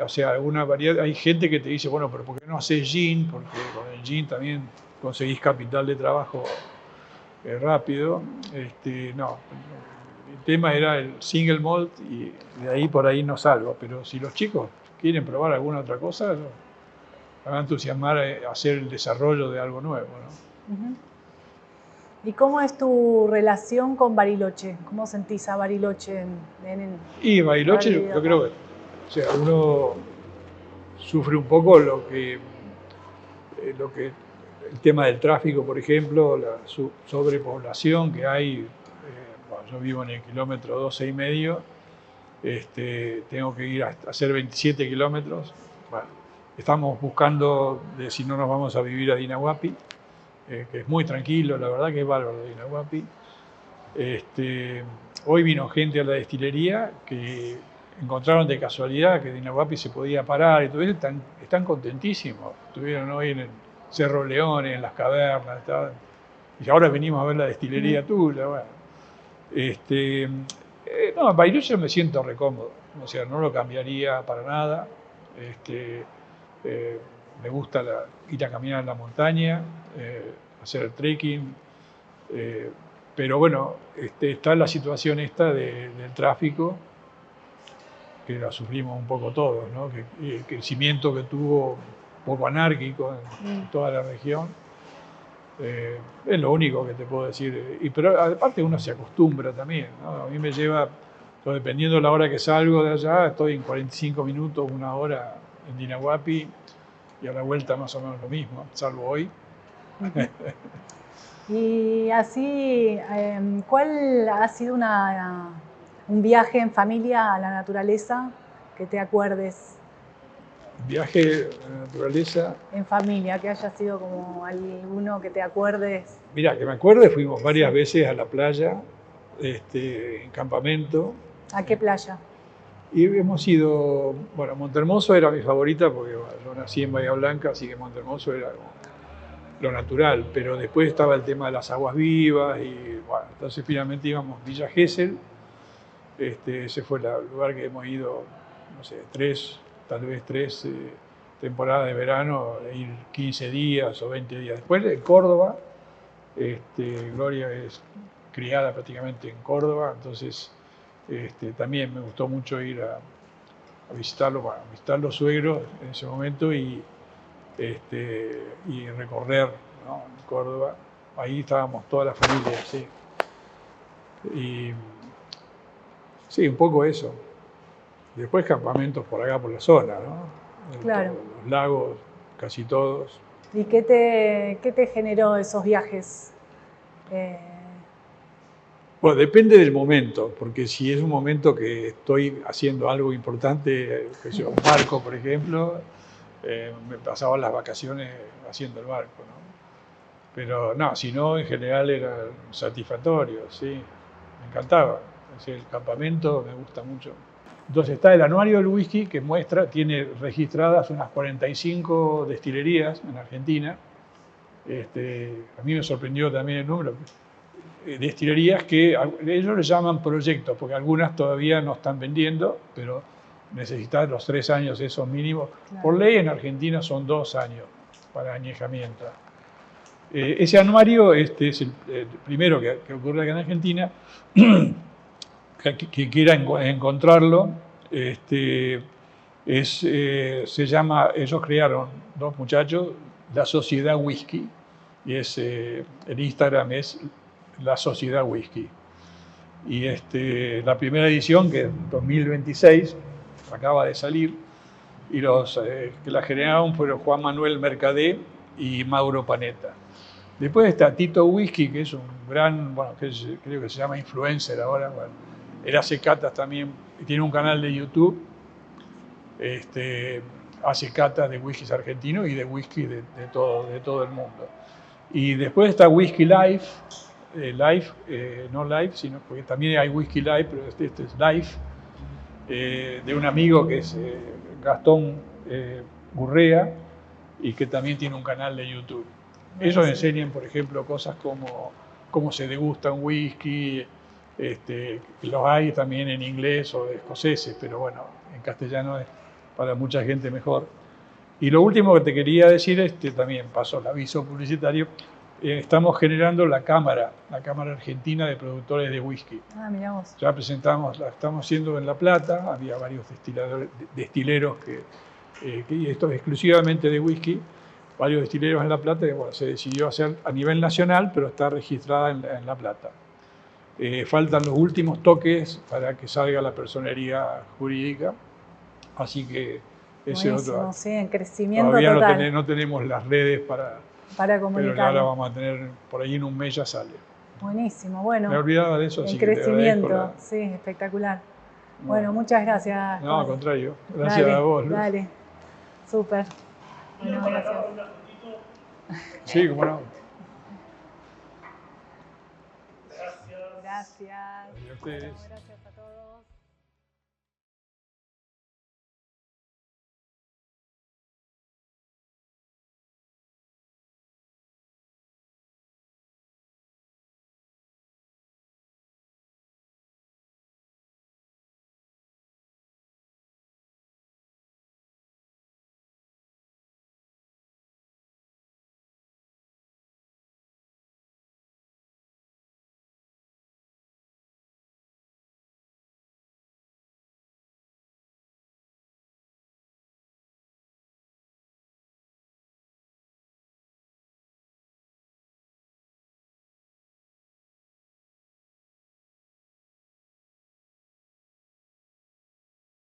o sea, alguna variedad. Hay gente que te dice, bueno, pero ¿por qué no haces gin? Porque con el gin también conseguís capital de trabajo rápido. No, el tema era el single malt y de ahí por ahí no salgo. Pero si los chicos quieren probar alguna otra cosa, me va a entusiasmar a hacer el desarrollo de algo nuevo, ¿no? Uh-huh. ¿Y cómo es tu relación con Bariloche? ¿Cómo sentís a Bariloche Y Bariloche, yo creo que, o sea, uno sufre un poco lo que el tema del tráfico, por ejemplo, la sobrepoblación que hay. Bueno, yo vivo en el kilómetro 12,5, tengo que ir a hacer 27 kilómetros. Bueno, estamos buscando de si no nos vamos a vivir a Dinahuapi, que es muy tranquilo, la verdad que es bárbaro Dinahuapi. Hoy vino gente a la destilería que encontraron de casualidad que Dinahuapi se podía parar y todo eso, están contentísimos. Estuvieron hoy en el Cerro Leones, en las cavernas, y ahora venimos a ver la destilería tuya. Bueno. No, en Bariloche me siento recómodo, o sea, no lo cambiaría para nada. Me gusta ir a caminar en la montaña, hacer el trekking, pero bueno, está la situación esta del tráfico, que la sufrimos un poco todos, ¿no? El crecimiento que tuvo, un poco anárquico en toda la región. Es lo único que te puedo decir. Pero aparte uno se acostumbra también, ¿no? A mí me lleva, dependiendo de la hora que salgo de allá, estoy en 45 minutos, una hora en Dinahuapi, y a la vuelta más o menos lo mismo, salvo hoy. Y así, ¿cuál ha sido un viaje en familia a la naturaleza que te acuerdes? Viaje a la naturaleza. En familia, que haya sido como alguno que te acuerdes. Mira, que me acuerde, fuimos varias veces a la playa, en campamento. ¿A qué playa? Y hemos ido, bueno, Montehermoso era mi favorita porque bueno, yo nací en Bahía Blanca, así que Montehermoso era lo natural, pero después estaba el tema de las aguas vivas y bueno, entonces finalmente íbamos a Villa Gesell. Ese fue el lugar que hemos ido, no sé, 3 tal vez 3 temporadas de verano, ir 15 días o 20 días. Después en Córdoba, Gloria es criada prácticamente en Córdoba, entonces también me gustó mucho ir a visitarlo, a visitar los suegros en ese momento y recorrer, ¿no?, en Córdoba. Ahí estábamos toda la familia, sí. Y sí, un poco eso. Después campamentos por acá, por la zona, ¿no? Claro. Los lagos, casi todos. ¿Y qué te generó esos viajes? Bueno, depende del momento, porque si es un momento que estoy haciendo algo importante, un barco, por ejemplo, me pasaba las vacaciones haciendo el barco, ¿no? Pero no, si no, en general era satisfactorio, sí, me encantaba. Es decir, el campamento me gusta mucho. Entonces está el anuario del whisky que tiene registradas unas 45 destilerías en Argentina. A mí me sorprendió también el número. Destilerías que ellos les llaman proyectos, porque algunas todavía no están vendiendo, pero necesitan los 3 años esos mínimos. Claro. Por ley en Argentina son 2 años para añejamiento. Ese anuario es el primero que ocurre acá en Argentina. Que quiera encontrarlo, se llama, ellos crearon, 2 muchachos, la Sociedad Whisky, y el Instagram es la Sociedad Whisky. Y la primera edición, que en 2026, acaba de salir, y los que la generaron fueron Juan Manuel Mercadé y Mauro Panetta. Después está Tito Whisky, que es un gran, bueno, creo que se llama influencer ahora, bueno, él hace catas también, tiene un canal de YouTube, hace catas de whiskies argentinos y de whisky de todo el mundo. Y después está Whisky Life, no Live, sino porque también hay Whisky Live, pero este es Live, de un amigo que es Gastón Gurrea, y que también tiene un canal de YouTube. Ellos enseñan, por ejemplo, cosas como cómo se degusta un whisky, los hay también en inglés o de escoceses, pero bueno, en castellano es para mucha gente mejor. Y lo último que te quería decir, también pasó el aviso publicitario, estamos generando la Cámara Argentina de Productores de Whisky. Ah, mirá vos. Ya presentamos, la estamos haciendo en La Plata, había varios destileros y esto es exclusivamente de whisky, varios destileros en La Plata, que bueno, se decidió hacer a nivel nacional, pero está registrada en La Plata. Faltan los últimos toques para que salga la personería jurídica, así que ese otro. Sí, en crecimiento todavía total. No tenemos las redes para comunicar. Pero ahora vamos a tener, por ahí en un mes ya sale. Buenísimo, bueno. Me olvidaba de eso, así que crecimiento, sí, espectacular. Bueno, muchas gracias. No, al contrario, gracias a vos, Luz. Dale, súper. Bueno, gracias. Sí, cómo no. Gracias. Y a ustedes. Bueno, gracias a todos.